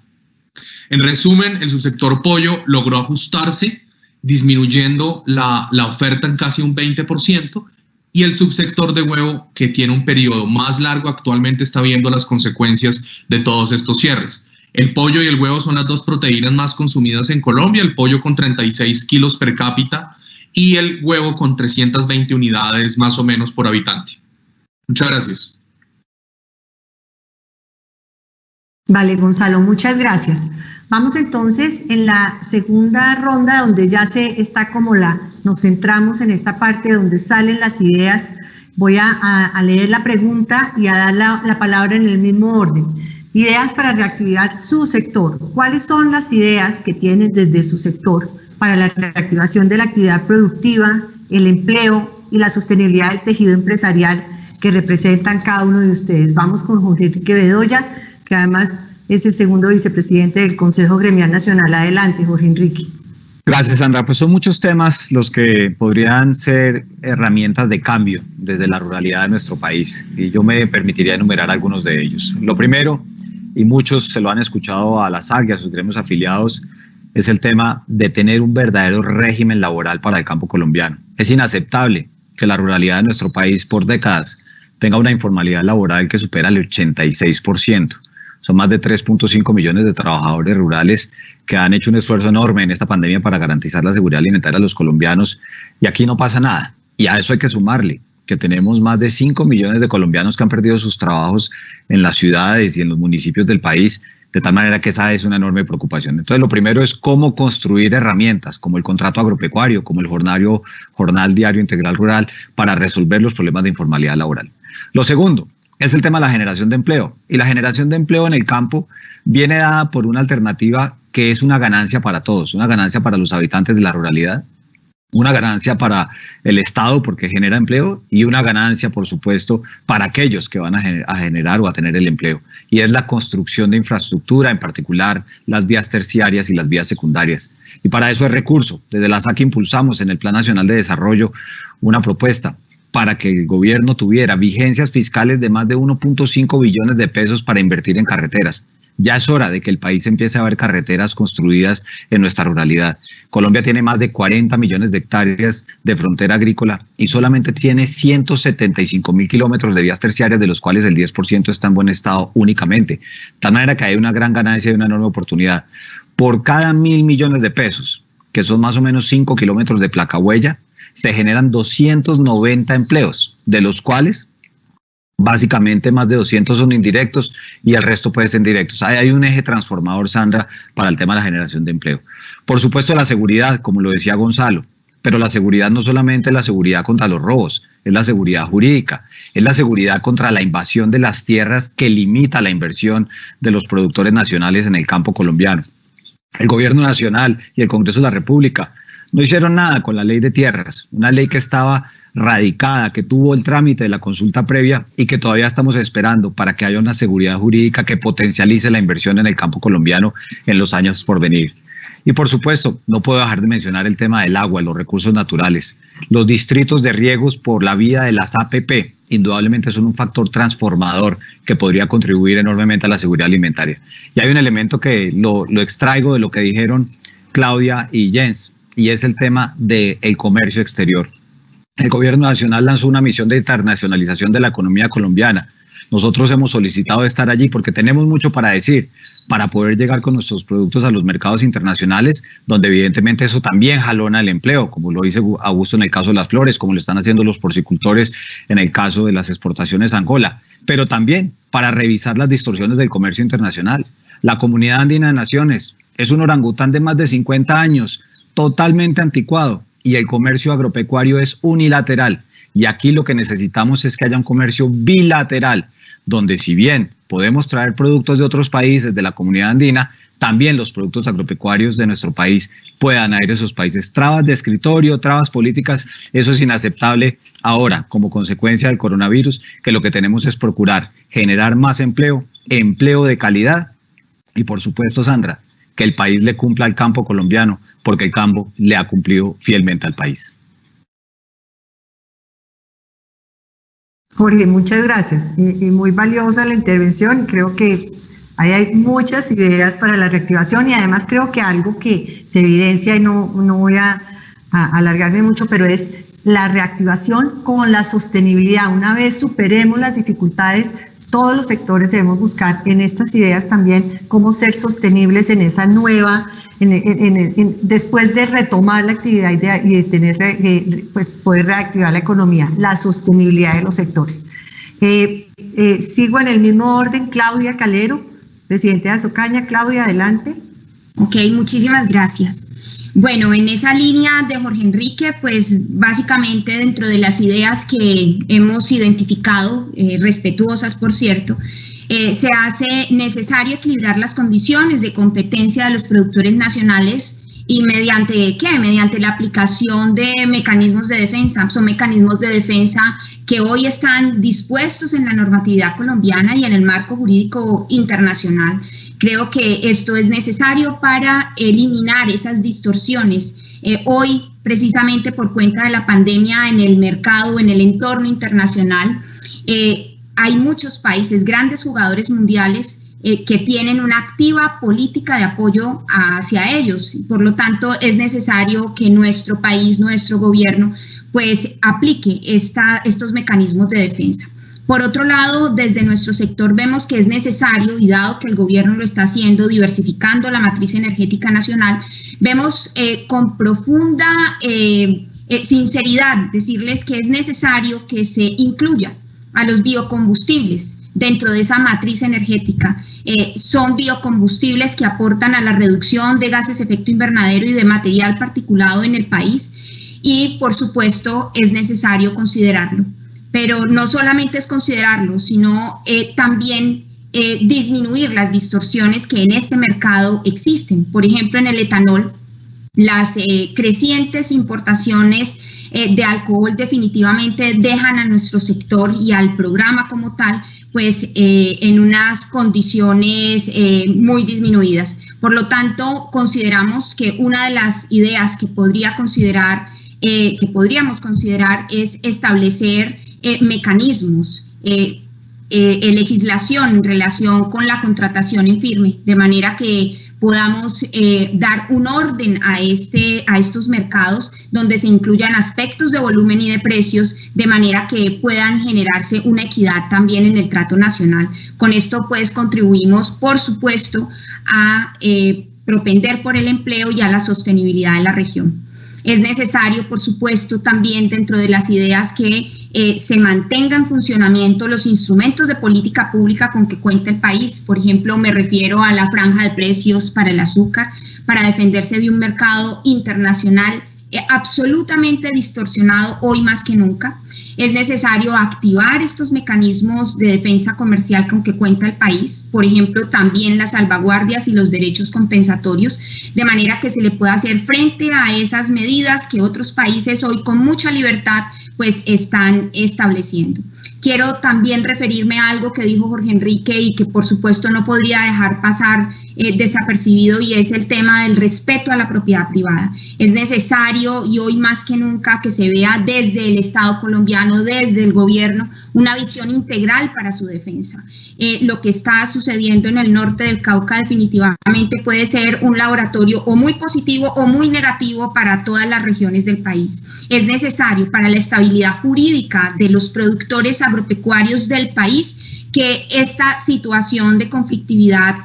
En resumen, el subsector pollo logró ajustarse, disminuyendo la oferta en casi un 20%, y el subsector de huevo, que tiene un periodo más largo, actualmente está viendo las consecuencias de todos estos cierres. El pollo y el huevo son las dos proteínas más consumidas en Colombia, el pollo con 36 kilos per cápita y el huevo con 320 unidades más o menos por habitante. Muchas gracias. Vale, Gonzalo, muchas gracias. Vamos entonces en la segunda ronda, donde ya nos centramos en esta parte donde salen las ideas. Voy a leer la pregunta y a dar la palabra en el mismo orden. Ideas para reactivar su sector. ¿Cuáles son las ideas que tienen desde su sector para la reactivación de la actividad productiva, el empleo y la sostenibilidad del tejido empresarial que representan cada uno de ustedes? Vamos con Jorge Enrique Bedoya, que además es el segundo vicepresidente del Consejo Gremial Nacional. Adelante, Jorge Enrique. Gracias, Sandra. Pues son muchos temas los que podrían ser herramientas de cambio desde la ruralidad de nuestro país, y yo me permitiría enumerar algunos de ellos. Lo primero, y muchos se lo han escuchado a la SAC y a sus gremios afiliados, es el tema de tener un verdadero régimen laboral para el campo colombiano. Es inaceptable que la ruralidad de nuestro país por décadas tenga una informalidad laboral que supera el 86%. Son más de 3.5 millones de trabajadores rurales que han hecho un esfuerzo enorme en esta pandemia para garantizar la seguridad alimentaria a los colombianos, y aquí no pasa nada. Y a eso hay que sumarle que tenemos más de 5 millones de colombianos que han perdido sus trabajos en las ciudades y en los municipios del país, de tal manera que esa es una enorme preocupación. Entonces, lo primero es cómo construir herramientas como el contrato agropecuario, como el jornal diario integral rural, para resolver los problemas de informalidad laboral. Lo segundo es el tema de la generación de empleo, y la generación de empleo en el campo viene dada por una alternativa que es una ganancia para todos, una ganancia para los habitantes de la ruralidad, una ganancia para el Estado porque genera empleo, y una ganancia, por supuesto, para aquellos que van a generar o a tener el empleo. Y es la construcción de infraestructura, en particular las vías terciarias y las vías secundarias. Y para eso es recurso. Desde la SAC impulsamos en el Plan Nacional de Desarrollo una propuesta para que el gobierno tuviera vigencias fiscales de más de 1.5 billones de pesos para invertir en carreteras. Ya es hora de que el país empiece a ver carreteras construidas en nuestra ruralidad. Colombia tiene más de 40 millones de hectáreas de frontera agrícola y solamente tiene 175.000 kilómetros de vías terciarias, de los cuales el 10% está en buen estado únicamente. De tal manera que hay una gran ganancia y una enorme oportunidad. Por cada 1.000 millones de pesos, que son más o menos 5 kilómetros de placa huella, se generan 290 empleos, de los cuales básicamente más de 200 son indirectos y el resto puede ser directos. Ahí hay un eje transformador, Sandra, para el tema de la generación de empleo. Por supuesto, la seguridad, como lo decía Gonzalo, pero la seguridad no solamente es la seguridad contra los robos, es la seguridad jurídica, es la seguridad contra la invasión de las tierras que limita la inversión de los productores nacionales en el campo colombiano. El gobierno nacional y el Congreso de la República no hicieron nada con la ley de tierras, una ley que estaba radicada, que tuvo el trámite de la consulta previa y que todavía estamos esperando para que haya una seguridad jurídica que potencialice la inversión en el campo colombiano en los años por venir. Y por supuesto, no puedo dejar de mencionar el tema del agua, los recursos naturales. Los distritos de riegos por la vía de las APP indudablemente son un factor transformador que podría contribuir enormemente a la seguridad alimentaria. Y hay un elemento que lo extraigo de lo que dijeron Claudia y Jens, y es el tema del comercio exterior. El gobierno nacional lanzó una misión de internacionalización de la economía colombiana. Nosotros hemos solicitado estar allí porque tenemos mucho para decir, para poder llegar con nuestros productos a los mercados internacionales, donde evidentemente eso también jalona el empleo, como lo dice Augusto en el caso de las flores, como lo están haciendo los porcicultores en el caso de las exportaciones a Angola, pero también para revisar las distorsiones del comercio internacional. La Comunidad Andina de Naciones es un orangután de más de 50 años, totalmente anticuado, y el comercio agropecuario es unilateral. Y aquí lo que necesitamos es que haya un comercio bilateral, donde si bien podemos traer productos de otros países de la comunidad andina, también los productos agropecuarios de nuestro país puedan ir a esos países. Trabas de escritorio, trabas políticas, eso es inaceptable ahora como consecuencia del coronavirus, que lo que tenemos es procurar generar más empleo, empleo de calidad y por supuesto, Sandra, que el país le cumpla al campo colombiano, porque el campo le ha cumplido fielmente al país. Jorge, muchas gracias. Y muy valiosa la intervención. Creo que ahí hay muchas ideas para la reactivación y además creo que algo que se evidencia, y no voy a alargarme mucho, pero es la reactivación con la sostenibilidad. Una vez superemos las dificultades, todos los sectores debemos buscar en estas ideas también cómo ser sostenibles en esa nueva, después de retomar la actividad y de tener, pues poder reactivar la economía, la sostenibilidad de los sectores. Sigo en el mismo orden, Claudia Calero, Presidente de Azocaña, Claudia, adelante. Ok, muchísimas gracias. Bueno, en esa línea de Jorge Enrique, pues básicamente dentro de las ideas que hemos identificado, respetuosas por cierto, se hace necesario equilibrar las condiciones de competencia de los productores nacionales y mediante ¿qué? Mediante la aplicación de mecanismos de defensa. Son mecanismos de defensa que hoy están dispuestos en la normatividad colombiana y en el marco jurídico internacional. Creo que esto es necesario para eliminar esas distorsiones. Hoy, precisamente por cuenta de la pandemia en el mercado, en el entorno internacional, hay muchos países, grandes jugadores mundiales, que tienen una activa política de apoyo hacia ellos. Por lo tanto, es necesario que nuestro país, nuestro gobierno, pues aplique estos mecanismos de defensa. Por otro lado, desde nuestro sector vemos que es necesario, y dado que el gobierno lo está haciendo, diversificando la matriz energética nacional, vemos con profunda sinceridad decirles que es necesario que se incluya a los biocombustibles dentro de esa matriz energética. Son biocombustibles que aportan a la reducción de gases de efecto invernadero y de material particulado en el país, y por supuesto es necesario considerarlo. Pero no solamente es considerarlo, sino también disminuir las distorsiones que en este mercado existen. Por ejemplo, en el etanol, las crecientes importaciones de alcohol definitivamente dejan a nuestro sector y al programa como tal, pues en unas condiciones muy disminuidas. Por lo tanto, consideramos que una de las ideas que podríamos considerar es establecer mecanismos, legislación en relación con la contratación en firme, de manera que podamos dar un orden a estos mercados donde se incluyan aspectos de volumen y de precios, de manera que puedan generarse una equidad también en el trato nacional. Con esto pues contribuimos, por supuesto, a propender por el empleo y a la sostenibilidad de la región. Es necesario, por supuesto, también dentro de las ideas que se mantenga en funcionamiento los instrumentos de política pública con que cuenta el país. Por ejemplo, me refiero a la franja de precios para el azúcar, para defenderse de un mercado internacional absolutamente distorsionado hoy más que nunca. Es necesario activar estos mecanismos de defensa comercial con que cuenta el país, por ejemplo, también las salvaguardias y los derechos compensatorios, de manera que se le pueda hacer frente a esas medidas que otros países hoy con mucha libertad pues están estableciendo. Quiero también referirme a algo que dijo Jorge Enrique y que por supuesto no podría dejar pasar desapercibido, y es el tema del respeto a la propiedad privada. Es necesario, y hoy más que nunca, que se vea desde el Estado colombiano, desde el gobierno, una visión integral para su defensa. Lo que está sucediendo en el norte del Cauca definitivamente puede ser un laboratorio o muy positivo o muy negativo para todas las regiones del país. Es necesario para la estabilidad jurídica de los productores agropecuarios del país que esta situación de conflictividad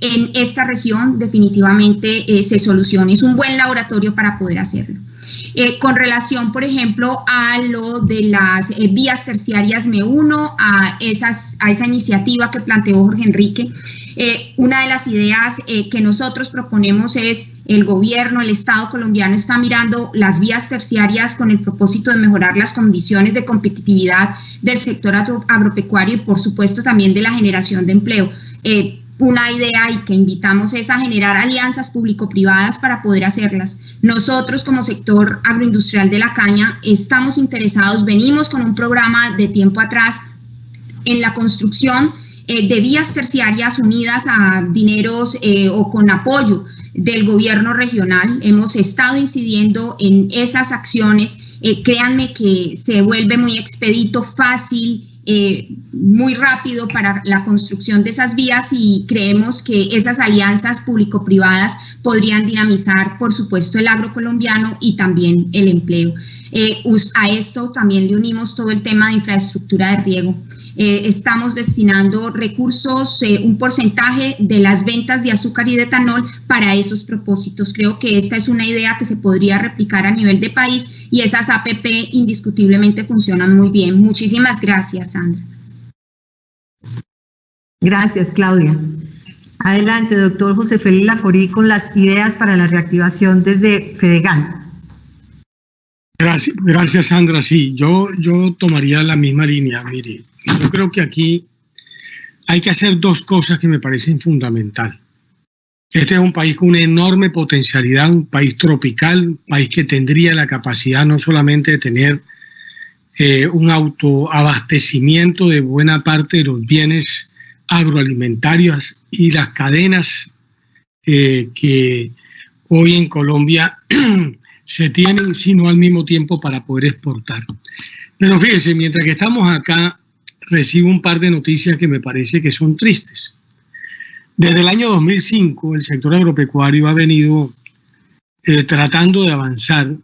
en esta región definitivamente se solucione. Es un buen laboratorio para poder hacerlo. Con relación, por ejemplo, a lo de las vías terciarias, me uno a esa iniciativa que planteó Jorge Enrique. Una de las ideas que nosotros proponemos es el gobierno, el Estado colombiano está mirando las vías terciarias con el propósito de mejorar las condiciones de competitividad del sector agropecuario y por supuesto también de la generación de empleo. Una idea y que invitamos es a generar alianzas público-privadas para poder hacerlas. Nosotros como sector agroindustrial de la caña estamos interesados, venimos con un programa de tiempo atrás en la construcción de vías terciarias unidas a dineros o con apoyo del gobierno regional. Hemos estado incidiendo en esas acciones. Créanme que se vuelve muy expedito, fácil, muy rápido para la construcción de esas vías, y creemos que esas alianzas público-privadas podrían dinamizar, por supuesto, el agro colombiano y también el empleo. A esto también le unimos todo el tema de infraestructura de riego. Estamos destinando recursos, un porcentaje de las ventas de azúcar y de etanol para esos propósitos. Creo que esta es una idea que se podría replicar a nivel de país y esas APP indiscutiblemente funcionan muy bien. Muchísimas gracias, Sandra. Gracias, Claudia. Adelante, doctor José Félix Laforí, con las ideas para la reactivación desde Fedegan. Gracias, Sandra. Sí, yo tomaría la misma línea. Mire, yo creo que aquí hay que hacer dos cosas que me parecen fundamentales. Este es un país con una enorme potencialidad, un país tropical, un país que tendría la capacidad no solamente de tener un autoabastecimiento de buena parte de los bienes agroalimentarios y las cadenas que hoy en Colombia se tienen, sino al mismo tiempo para poder exportar. Pero fíjense, mientras que estamos acá, recibo un par de noticias que me parece que son tristes. Desde el año 2005, el sector agropecuario ha venido tratando de avanzar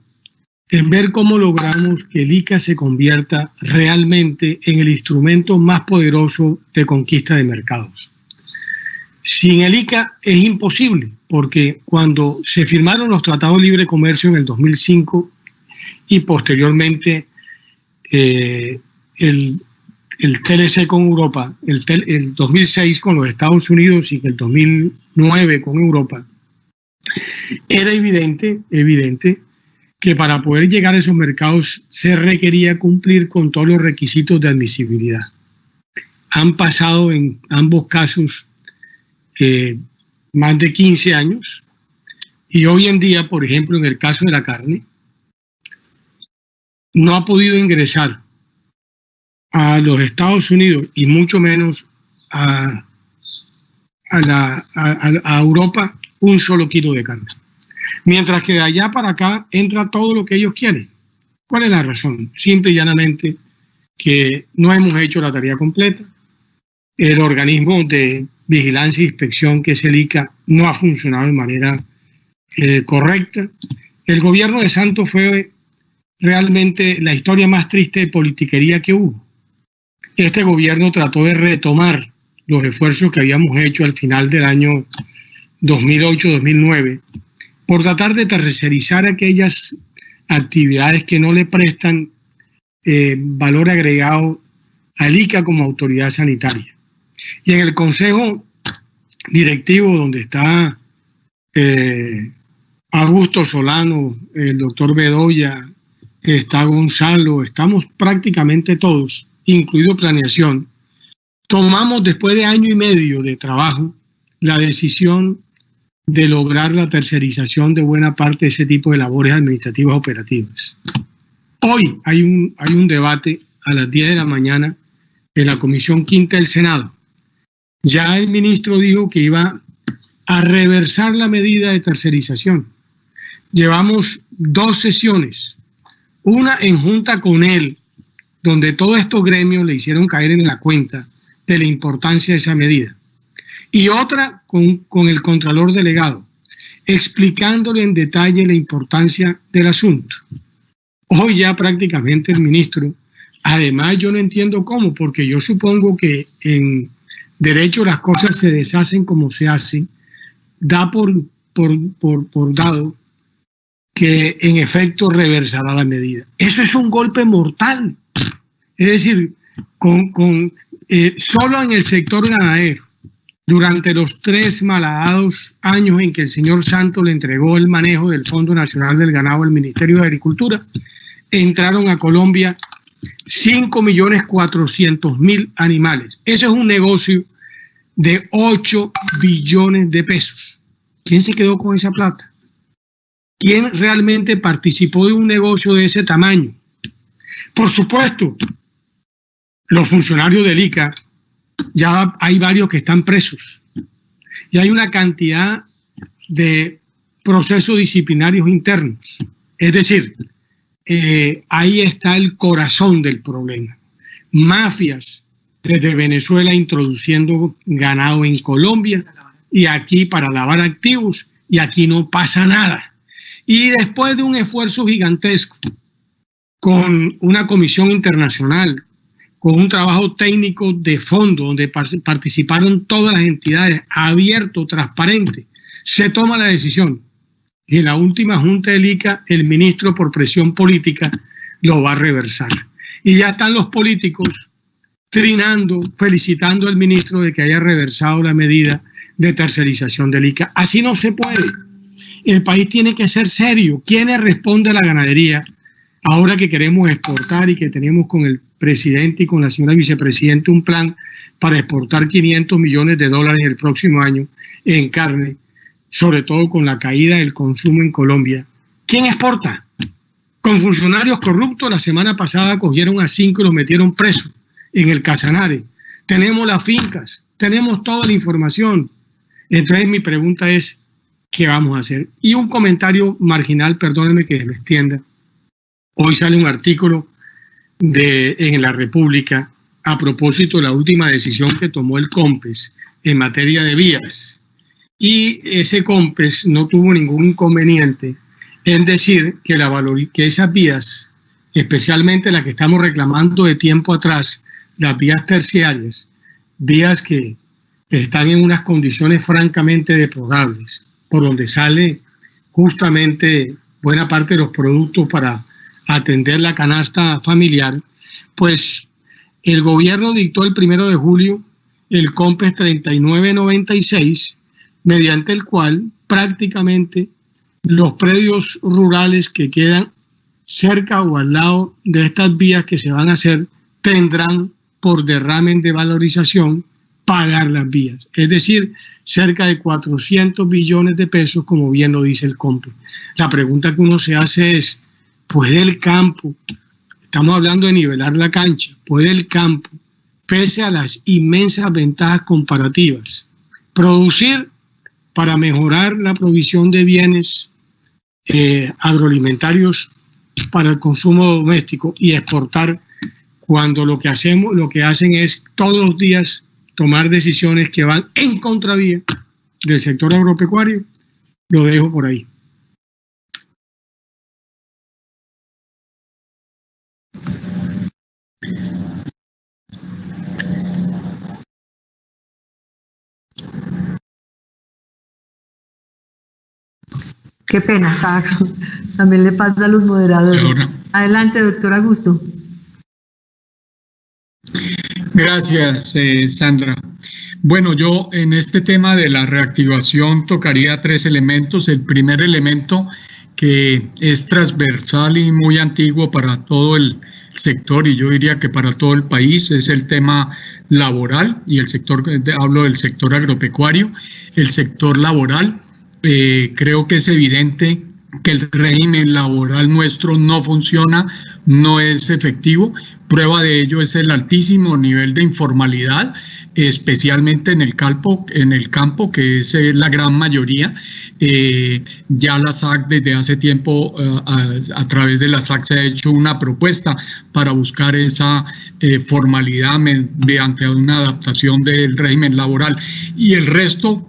en ver cómo logramos que el ICA se convierta realmente en el instrumento más poderoso de conquista de mercados. Sin el ICA es imposible, porque cuando se firmaron los tratados de libre comercio en el 2005 y posteriormente el TLC con Europa, el 2006 con los Estados Unidos y el 2009 con Europa, era evidente que para poder llegar a esos mercados se requería cumplir con todos los requisitos de admisibilidad. Han pasado en ambos casos más de 15 años y hoy en día, por ejemplo, en el caso de la carne, no ha podido ingresar a los Estados Unidos y mucho menos a Europa un solo kilo de carne. Mientras que de allá para acá entra todo lo que ellos quieren. ¿Cuál es la razón? Simple y llanamente que no hemos hecho la tarea completa. El organismo de vigilancia e inspección, que es el ICA, no ha funcionado de manera correcta. El gobierno de Santos fue realmente la historia más triste de politiquería que hubo. Este gobierno trató de retomar los esfuerzos que habíamos hecho al final del año 2008-2009 por tratar de tercerizar aquellas actividades que no le prestan valor agregado al ICA como autoridad sanitaria. Y en el consejo directivo, donde está Augusto Solano, el doctor Bedoya, está Gonzalo, estamos prácticamente todos, incluido planeación, tomamos después de año y medio de trabajo la decisión de lograr la tercerización de buena parte de ese tipo de labores administrativas operativas. Hoy hay un debate a las 10 de la mañana en la Comisión Quinta del Senado. Ya el ministro dijo que iba a reversar la medida de tercerización. Llevamos 2 sesiones, una en junta con él, donde todos estos gremios le hicieron caer en la cuenta de la importancia de esa medida. Y otra con el Contralor Delegado, explicándole en detalle la importancia del asunto. Hoy ya prácticamente el ministro, además yo no entiendo cómo, porque yo supongo que en derecho las cosas se deshacen como se hacen, da por dado que en efecto reversará la medida. Eso es un golpe mortal. Es decir, solo en el sector ganadero, durante los 3 malhadados años en que el señor Santos le entregó el manejo del Fondo Nacional del Ganado al Ministerio de Agricultura, entraron a Colombia 5.400.000 animales. Eso es un negocio de 8 billones de pesos. ¿Quién se quedó con esa plata? ¿Quién realmente participó de un negocio de ese tamaño? Por supuesto, los funcionarios del ICA, ya hay varios que están presos. Y hay una cantidad de procesos disciplinarios internos. Es decir, ahí está el corazón del problema. Mafias desde Venezuela introduciendo ganado en Colombia y aquí para lavar activos y aquí no pasa nada. Y después de un esfuerzo gigantesco con una comisión internacional, con un trabajo técnico de fondo donde participaron todas las entidades, abierto, transparente, se toma la decisión. Y en la última junta del ICA, el ministro por presión política lo va a reversar. Y ya están los políticos trinando, felicitando al ministro de que haya reversado la medida de tercerización del ICA. Así no se puede. El país tiene que ser serio. ¿Quién responde a la ganadería? Ahora que queremos exportar y que tenemos con el presidente y con la señora vicepresidenta un plan para exportar $500 millones el próximo año en carne, sobre todo con la caída del consumo en Colombia. ¿Quién exporta? Con funcionarios corruptos. La semana pasada cogieron a 5 y los metieron presos en el Casanare. Tenemos las fincas, tenemos toda la información. Entonces mi pregunta es, ¿qué vamos a hacer? Y un comentario marginal, perdónenme que me extienda. Hoy sale un artículo en La República a propósito de la última decisión que tomó el COMPES en materia de vías. Y ese COMPES no tuvo ningún inconveniente en decir que esas vías, especialmente las que estamos reclamando de tiempo atrás, las vías terciarias, vías que están en unas condiciones francamente deplorables, por donde sale justamente buena parte de los productos para atender la canasta familiar, pues el gobierno dictó el 1 de julio el COMPES 3996, mediante el cual prácticamente los predios rurales que quedan cerca o al lado de estas vías que se van a hacer tendrán por derramen de valorización pagar las vías, es decir, cerca de 400 billones de pesos, como bien lo dice el COMPES. La pregunta que uno se hace es, ¿puede el campo, estamos hablando de nivelar la cancha, puede el campo, pese a las inmensas ventajas comparativas, producir para mejorar la provisión de bienes agroalimentarios para el consumo doméstico y exportar, cuando lo que hacen es todos los días tomar decisiones que van en contravía del sector agropecuario? Lo dejo por ahí. Qué pena, también le pasa a los moderadores. Adelante, doctor Augusto. Gracias, Sandra. Bueno, yo en este tema de la reactivación tocaría 3 elementos. El primer elemento, que es transversal y muy antiguo para todo el sector, y yo diría que para todo el país, es el tema laboral, y hablo del sector agropecuario. El sector laboral, creo que es evidente que el régimen laboral nuestro no funciona, no es efectivo. Prueba de ello es el altísimo nivel de informalidad, especialmente en el campo, que es la gran mayoría. Ya la SAC desde hace tiempo, a través de la SAC, se ha hecho una propuesta para buscar esa formalidad mediante una adaptación del régimen laboral. Y el resto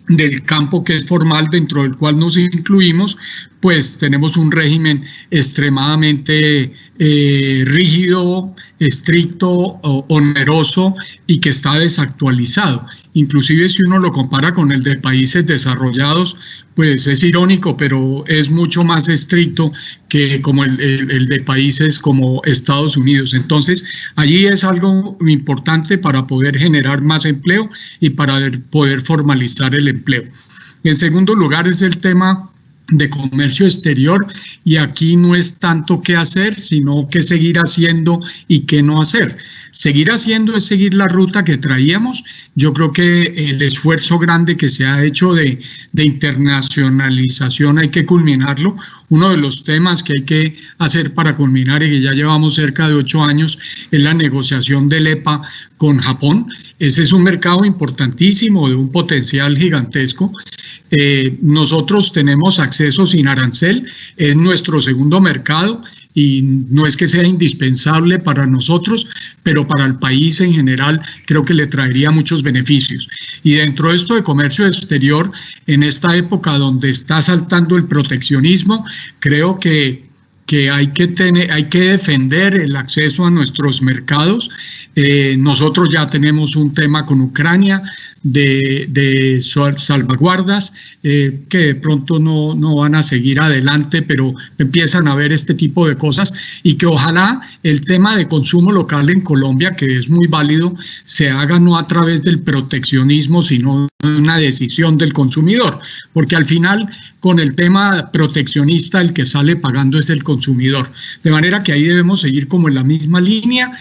del campo, que es formal, dentro del cual nos incluimos, pues tenemos un régimen extremadamente rígido, estricto, oneroso, y que está desactualizado. Inclusive si uno lo compara con el de países desarrollados, pues es irónico, pero es mucho más estricto que como el de países como Estados Unidos. Entonces, allí es algo importante para poder generar más empleo y para poder formalizar el empleo. En segundo lugar es el tema de comercio exterior, y aquí no es tanto qué hacer, sino qué seguir haciendo y qué no hacer. Seguir haciendo es seguir la ruta que traíamos. Yo creo que el esfuerzo grande que se ha hecho de internacionalización hay que culminarlo. Uno de los temas que hay que hacer para culminar, y que ya llevamos cerca de 8 años, es la negociación del EPA con Japón. Ese es un mercado importantísimo, de un potencial gigantesco. Nosotros tenemos acceso sin arancel, es nuestro segundo mercado, y no es que sea indispensable para nosotros, pero para el país en general creo que le traería muchos beneficios. Y dentro de esto de comercio exterior, en esta época donde está saltando el proteccionismo, creo que hay que defender el acceso a nuestros mercados. Nosotros ya tenemos un tema con Ucrania, salvaguardas que de pronto no van a seguir adelante, pero empiezan a ver este tipo de cosas, y que ojalá el tema de consumo local en Colombia, que es muy válido, se haga no a través del proteccionismo, sino una decisión del consumidor, porque al final con el tema proteccionista el que sale pagando es el consumidor, de manera que ahí debemos seguir como en la misma línea,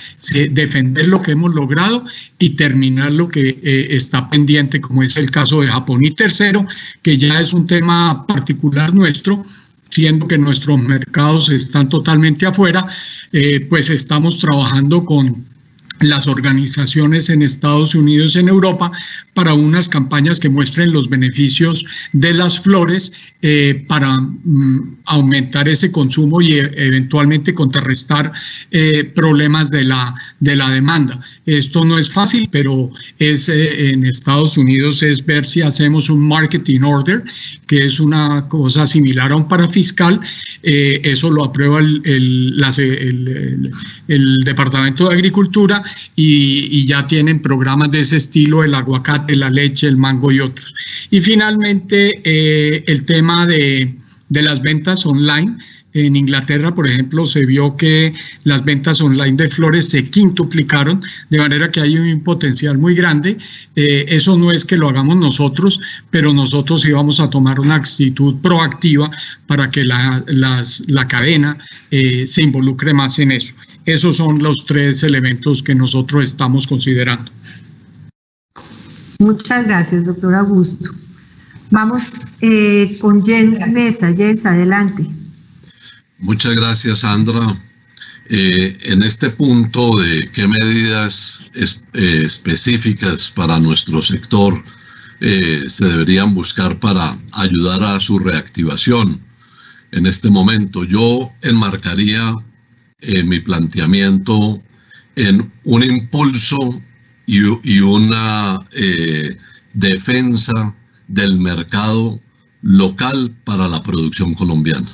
defender lo que hemos logrado y terminar lo que está pendiente, como es el caso de Japón. Y tercero, que ya es un tema particular nuestro, siendo que nuestros mercados están totalmente afuera, pues estamos trabajando con las organizaciones en Estados Unidos, en Europa, para unas campañas que muestren los beneficios de las flores para aumentar ese consumo y eventualmente contrarrestar problemas de la demanda. Esto no es fácil, pero en Estados Unidos es ver si hacemos un marketing order, que es una cosa similar a un parafiscal. Eso lo aprueba el Departamento de Agricultura, y ya tienen programas de ese estilo: el aguacate, la leche, el mango y otros. Y finalmente el tema de las ventas online. En Inglaterra, por ejemplo, se vio que las ventas online de flores se quintuplicaron, de manera que hay un potencial muy grande. Eso no es que lo hagamos nosotros, pero nosotros sí vamos a tomar una actitud proactiva para que la cadena se involucre más en eso. Esos son los 3 elementos que nosotros estamos considerando. Muchas gracias, doctor Augusto. Vamos con Jens Mesa. Jens, adelante. Muchas gracias, Sandra. En este punto de qué medidas específicas para nuestro sector se deberían buscar para ayudar a su reactivación en este momento, yo enmarcaría mi planteamiento en un impulso y una defensa del mercado local para la producción colombiana.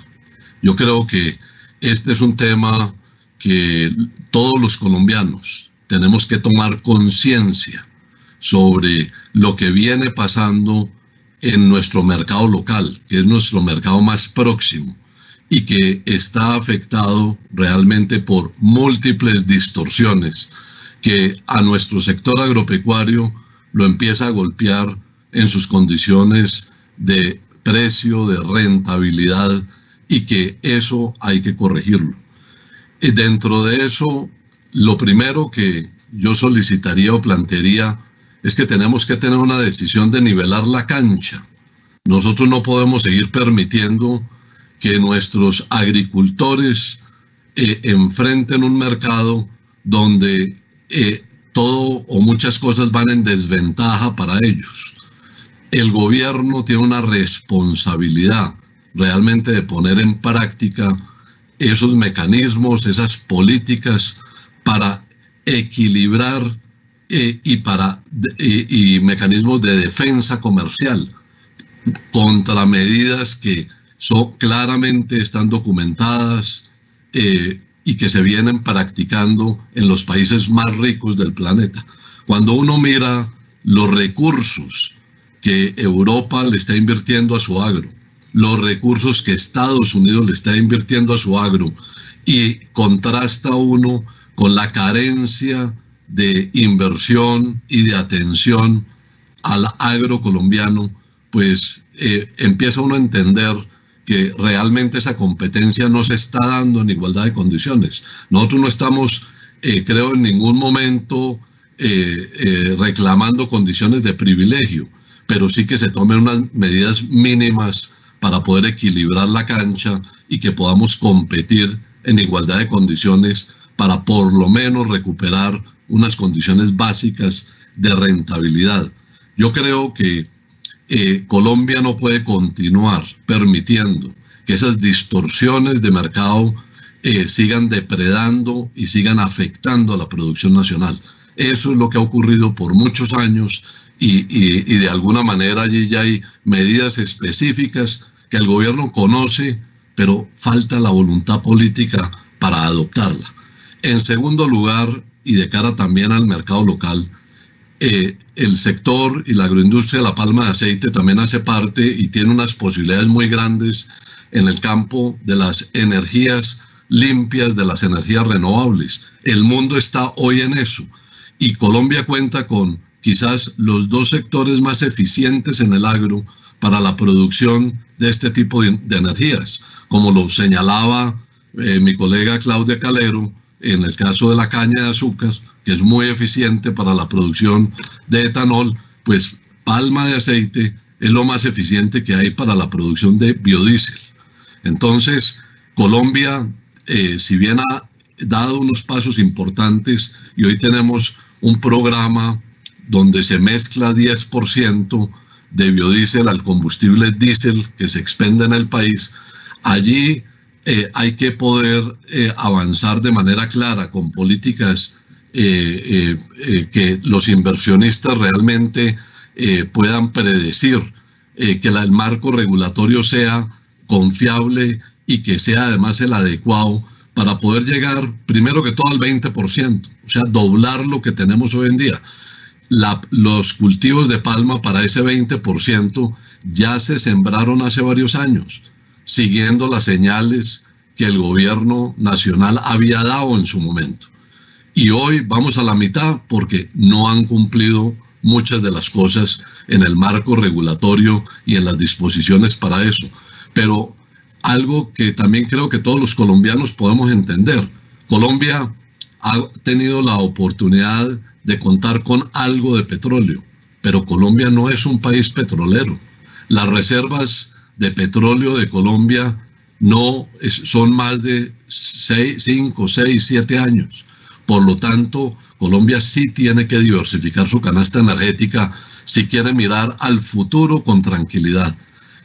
Yo creo que este es un tema que todos los colombianos tenemos que tomar conciencia sobre lo que viene pasando en nuestro mercado local, que es nuestro mercado más próximo y que está afectado realmente por múltiples distorsiones que a nuestro sector agropecuario lo empieza a golpear en sus condiciones de precio, de rentabilidad, y que eso hay que corregirlo. Y dentro de eso, lo primero que yo solicitaría o plantearía es que tenemos que tener una decisión de nivelar la cancha. Nosotros no podemos seguir permitiendo que nuestros agricultores enfrenten un mercado donde todo o muchas cosas van en desventaja para ellos. El gobierno tiene una responsabilidad realmente de poner en práctica esos mecanismos, esas políticas para equilibrar y mecanismos de defensa comercial contra medidas que claramente están documentadas y que se vienen practicando en los países más ricos del planeta. Cuando uno mira los recursos que Europa le está invirtiendo a su agro, los recursos que Estados Unidos le está invirtiendo a su agro, y contrasta uno con la carencia de inversión y de atención al agro colombiano, pues empieza uno a entender que realmente esa competencia no se está dando en igualdad de condiciones. Nosotros no estamos, creo, en ningún momento reclamando condiciones de privilegio, pero sí que se tomen unas medidas mínimas para poder equilibrar la cancha y que podamos competir en igualdad de condiciones para por lo menos recuperar unas condiciones básicas de rentabilidad. Yo creo que Colombia no puede continuar permitiendo que esas distorsiones de mercado sigan depredando y sigan afectando a la producción nacional. Eso es lo que ha ocurrido por muchos años y de alguna manera allí ya hay medidas específicas que el gobierno conoce, pero falta la voluntad política para adoptarla. En segundo lugar, y de cara también al mercado local, el sector y la agroindustria de la palma de aceite también hace parte y tiene unas posibilidades muy grandes en el campo de las energías limpias, de las energías renovables. El mundo está hoy en eso y Colombia cuenta con quizás los 2 sectores más eficientes en el agro para la producción de este tipo de energías, como lo señalaba mi colega Claudia Calero, en el caso de la caña de azúcar, que es muy eficiente para la producción de etanol, pues palma de aceite es lo más eficiente que hay para la producción de biodiesel. Entonces, Colombia, si bien ha dado unos pasos importantes y hoy tenemos un programa donde se mezcla 10% de biodiesel al combustible diésel que se expende en el país, allí hay que poder avanzar de manera clara con políticas que los inversionistas realmente puedan predecir, que el marco regulatorio sea confiable y que sea además el adecuado para poder llegar primero que todo al 20%, o sea, doblar lo que tenemos hoy en día. Los cultivos de palma para ese 20% ya se sembraron hace varios años, siguiendo las señales que el gobierno nacional había dado en su momento. Y hoy vamos a la mitad porque no han cumplido muchas de las cosas en el marco regulatorio y en las disposiciones para eso. Pero algo que también creo que todos los colombianos podemos entender, Colombia ha tenido la oportunidad de contar con algo de petróleo, pero Colombia no es un país petrolero. Las reservas de petróleo de Colombia son más de 5, 6, 7 años. Por lo tanto, Colombia sí tiene que diversificar su canasta energética si quiere mirar al futuro con tranquilidad.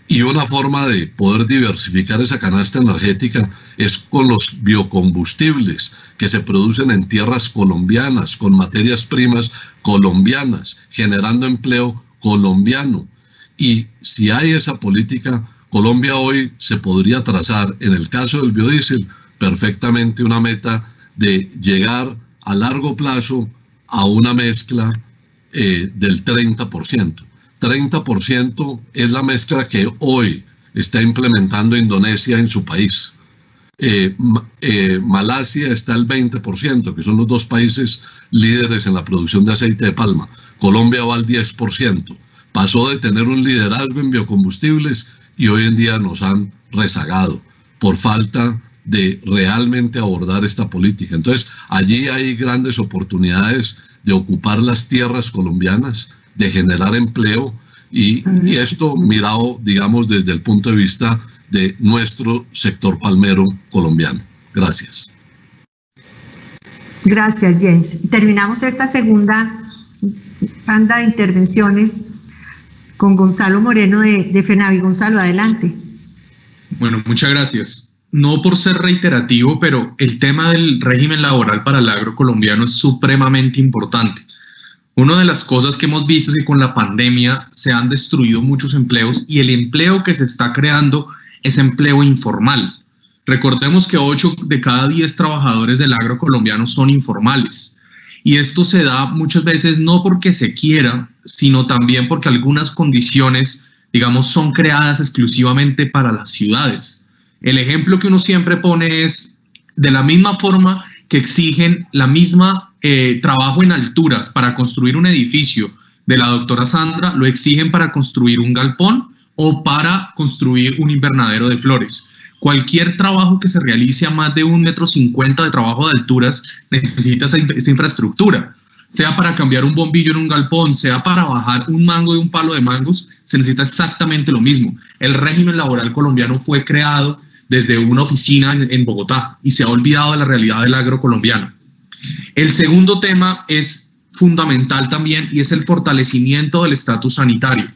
Y una forma de poder diversificar esa canasta energética es con los biocombustibles que se producen en tierras colombianas, con materias primas colombianas, generando empleo colombiano. Y si hay esa política, Colombia hoy se podría trazar, en el caso del biodiesel, perfectamente una meta de llegar a largo plazo a una mezcla del 30%. 30% es la mezcla que hoy está implementando Indonesia en su país. Malasia está al 20%, que son los 2 países líderes en la producción de aceite de palma. Colombia va al 10%. Pasó de tener un liderazgo en biocombustibles y hoy en día nos han rezagado por falta de realmente abordar esta política. Entonces, allí hay grandes oportunidades de ocupar las tierras colombianas, de generar empleo y esto mirado, digamos, desde el punto de vista de nuestro sector palmero colombiano. Gracias. Gracias, Jens. Terminamos esta segunda tanda de intervenciones con Gonzalo Moreno de FENAVI. Gonzalo, adelante. Bueno, muchas gracias. No por ser reiterativo, pero el tema del régimen laboral para el agro colombiano es supremamente importante. Una de las cosas que hemos visto es que con la pandemia se han destruido muchos empleos y el empleo que se está creando es empleo informal. Recordemos que 8 de cada 10 trabajadores del agro colombiano son informales. Y esto se da muchas veces no porque se quiera, sino también porque algunas condiciones, digamos, son creadas exclusivamente para las ciudades. El ejemplo que uno siempre pone es, de la misma forma que exigen la misma trabajo en alturas para construir un edificio de la doctora Sandra, lo exigen para construir un galpón o para construir un invernadero de flores. Cualquier trabajo que se realice a más de 1,50 m de trabajo de alturas necesita esa infraestructura. Sea para cambiar un bombillo en un galpón, sea para bajar un mango de un palo de mangos, se necesita exactamente lo mismo. El régimen laboral colombiano fue creado desde una oficina en Bogotá y se ha olvidado de la realidad del agro colombiano. El segundo tema es fundamental también y es el fortalecimiento del estatus sanitario.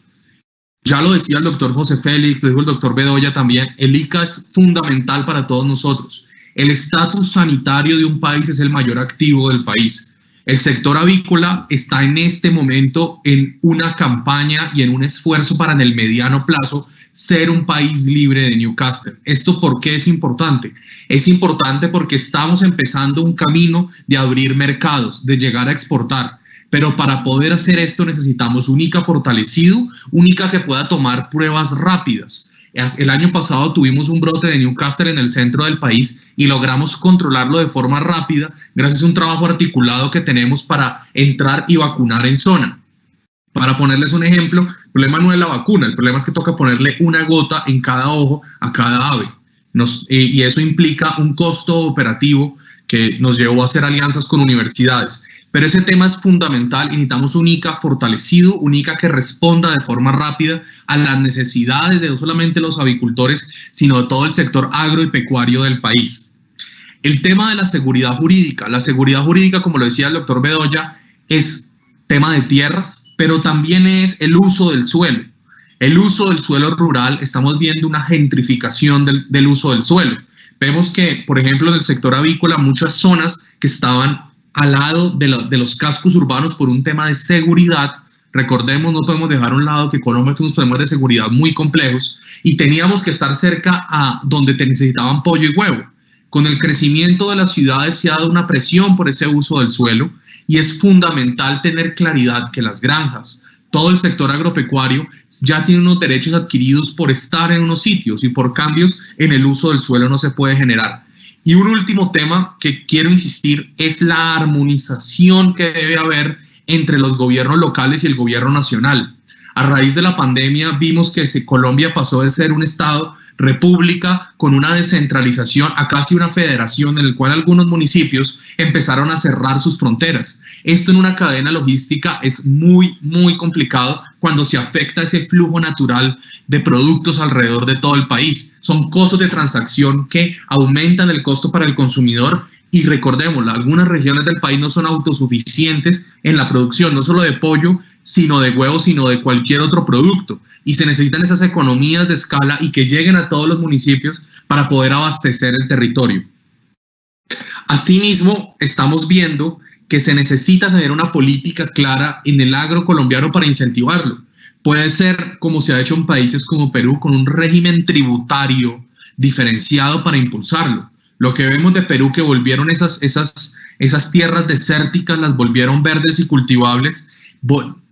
Ya lo decía el doctor José Félix, lo dijo el doctor Bedoya también, el ICA es fundamental para todos nosotros. El estatus sanitario de un país es el mayor activo del país. El sector avícola está en este momento en una campaña y en un esfuerzo para en el mediano plazo ser un país libre de Newcastle. ¿Esto por qué es importante? Es importante porque estamos empezando un camino de abrir mercados, de llegar a exportar. Pero para poder hacer esto necesitamos un ICA fortalecido, un ICA que pueda tomar pruebas rápidas. El año pasado tuvimos un brote de Newcastle en el centro del país y logramos controlarlo de forma rápida gracias a un trabajo articulado que tenemos para entrar y vacunar en zona. Para ponerles un ejemplo, el problema no es la vacuna, el problema es que toca ponerle una gota en cada ojo a cada ave. Y eso implica un costo operativo que nos llevó a hacer alianzas con universidades. Pero ese tema es fundamental y necesitamos un ICA fortalecido, un ICA que responda de forma rápida a las necesidades de no solamente los avicultores, sino de todo el sector agro y pecuario del país. El tema de la seguridad jurídica, como lo decía el doctor Bedoya, es tema de tierras, pero también es el uso del suelo. El uso del suelo rural, estamos viendo una gentrificación del uso del suelo. Vemos que, por ejemplo, en el sector avícola, muchas zonas que estaban al lado de los cascos urbanos por un tema de seguridad. Recordemos, no podemos dejar a un lado que Colombia tiene unos problemas de seguridad muy complejos y teníamos que estar cerca a donde necesitaban pollo y huevo. Con el crecimiento de las ciudades se ha dado una presión por ese uso del suelo y es fundamental tener claridad que las granjas, todo el sector agropecuario ya tiene unos derechos adquiridos por estar en unos sitios y por cambios en el uso del suelo no se puede generar. Y un último tema que quiero insistir es la armonización que debe haber entre los gobiernos locales y el gobierno nacional. A raíz de la pandemia vimos que Colombia pasó de ser un estado república con una descentralización a casi una federación en el cual algunos municipios empezaron a cerrar sus fronteras. Esto en una cadena logística es muy, muy complicado cuando se afecta ese flujo natural de productos alrededor de todo el país. Son costos de transacción que aumentan el costo para el consumidor y recordémoslo, algunas regiones del país no son autosuficientes en la producción, no solo de pollo, sino de huevos, sino de cualquier otro producto. Y se necesitan esas economías de escala y que lleguen a todos los municipios para poder abastecer el territorio. Asimismo, estamos viendo que se necesita tener una política clara en el agro colombiano para incentivarlo. Puede ser como se ha hecho en países como Perú, con un régimen tributario diferenciado para impulsarlo. Lo que vemos de Perú, que volvieron esas tierras desérticas, las volvieron verdes y cultivables.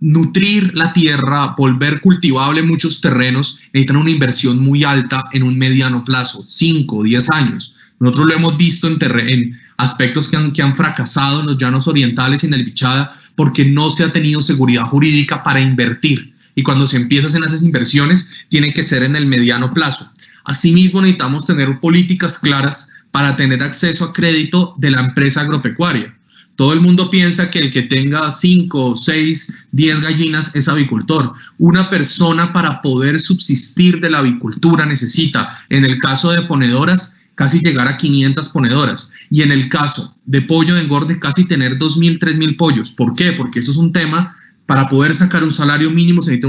Nutrir la tierra, volver cultivable muchos terrenos, necesitan una inversión muy alta en un mediano plazo, 5 o 10 años. Nosotros lo hemos visto en aspectos que han fracasado en los llanos orientales y en el Bichada porque no se ha tenido seguridad jurídica para invertir. Y cuando se empiezan esas inversiones, tienen que ser en el mediano plazo. Asimismo, necesitamos tener políticas claras para tener acceso a crédito de la empresa agropecuaria. Todo el mundo piensa que el que tenga 5, 6, 10 gallinas es avicultor. Una persona para poder subsistir de la avicultura necesita, en el caso de ponedoras, casi llegar a 500 ponedoras. Y en el caso de pollo de engorde, casi tener 2.000, 3.000 pollos. ¿Por qué? Porque eso es un tema, para poder sacar un salario mínimo se necesita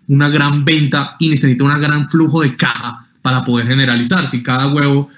una gran venta y necesita un gran flujo de caja para poder generalizar. Si cada huevo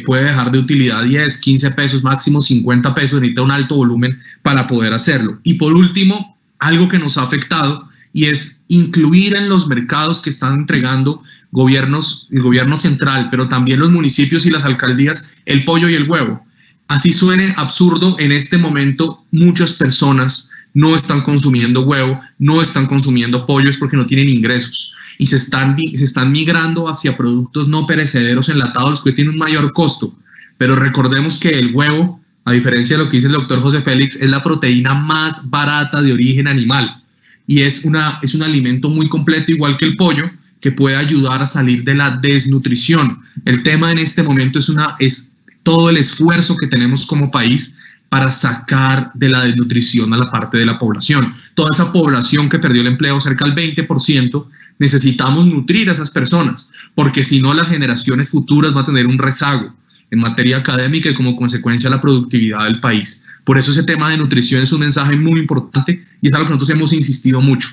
puede dejar de utilidad 10, 15 pesos, máximo 50 pesos, necesita un alto volumen para poder hacerlo. Y por último, algo que nos ha afectado y es incluir en los mercados que están entregando el gobierno central, pero también los municipios y las alcaldías, el pollo y el huevo. Así suene absurdo, en este momento muchas personas no están consumiendo huevo, no están consumiendo pollo, es porque no tienen ingresos. Y se están migrando hacia productos no perecederos enlatados que tienen un mayor costo. Pero recordemos que el huevo, a diferencia de lo que dice el doctor José Félix, es la proteína más barata de origen animal. Y es un alimento muy completo, igual que el pollo, que puede ayudar a salir de la desnutrición. El tema en este momento es todo el esfuerzo que tenemos como país para sacar de la desnutrición a la parte de la población. Toda esa población que perdió el empleo, cerca del 20%, necesitamos nutrir a esas personas, porque si no las generaciones futuras van a tener un rezago en materia académica y como consecuencia la productividad del país. Por eso ese tema de nutrición es un mensaje muy importante y es algo que nosotros hemos insistido mucho.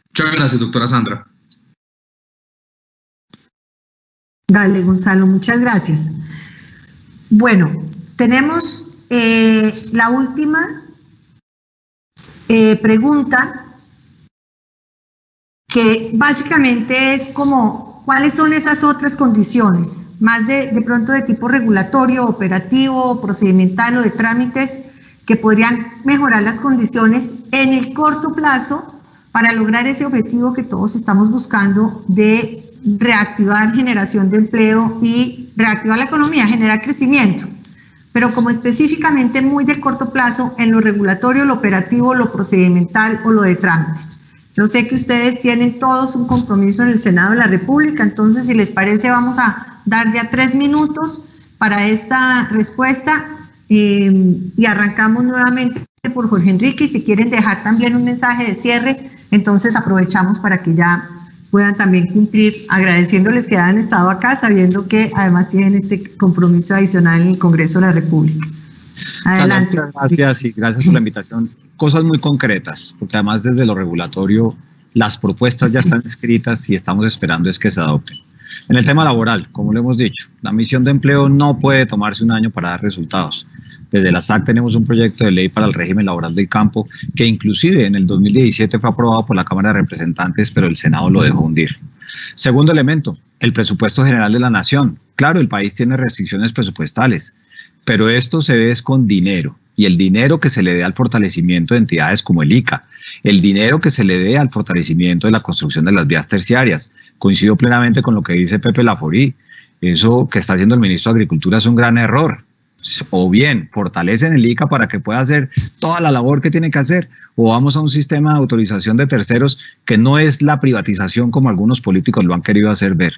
Muchas gracias, doctora Sandra. Dale, Gonzalo, muchas gracias. Bueno, tenemos la última pregunta, que básicamente es como, ¿cuáles son esas otras condiciones? Más de pronto de tipo regulatorio, operativo, procedimental o de trámites que podrían mejorar las condiciones en el corto plazo para lograr ese objetivo que todos estamos buscando de reactivar generación de empleo y reactivar la economía, generar crecimiento, pero como específicamente muy de corto plazo en lo regulatorio, lo operativo, lo procedimental o lo de trámites. Yo sé que ustedes tienen todos un compromiso en el Senado de la República, entonces si les parece vamos a dar ya 3 minutos para esta respuesta y arrancamos nuevamente por Jorge Enrique, y si quieren dejar también un mensaje de cierre, entonces aprovechamos para que ya puedan también cumplir, agradeciéndoles que hayan estado acá, sabiendo que además tienen este compromiso adicional en el Congreso de la República. Adelante. Muchas gracias y gracias por la invitación. Cosas muy concretas, porque además desde lo regulatorio las propuestas ya están escritas y estamos esperando es que se adopten. En el tema laboral, como lo hemos dicho, la misión de empleo no puede tomarse un año para dar resultados. Desde la SAC tenemos un proyecto de ley para el régimen laboral del campo que inclusive en el 2017 fue aprobado por la Cámara de Representantes, pero el Senado lo dejó hundir. Segundo elemento, el presupuesto general de la Nación. Claro, el país tiene restricciones presupuestales, pero esto se ve con dinero, y el dinero que se le dé al fortalecimiento de entidades como el ICA, el dinero que se le dé al fortalecimiento de la construcción de las vías terciarias. Coincido plenamente con lo que dice Pepe Laforí, eso que está haciendo el ministro de Agricultura es un gran error. O bien fortalecen el ICA para que pueda hacer toda la labor que tiene que hacer, o vamos a un sistema de autorización de terceros que no es la privatización como algunos políticos lo han querido hacer ver.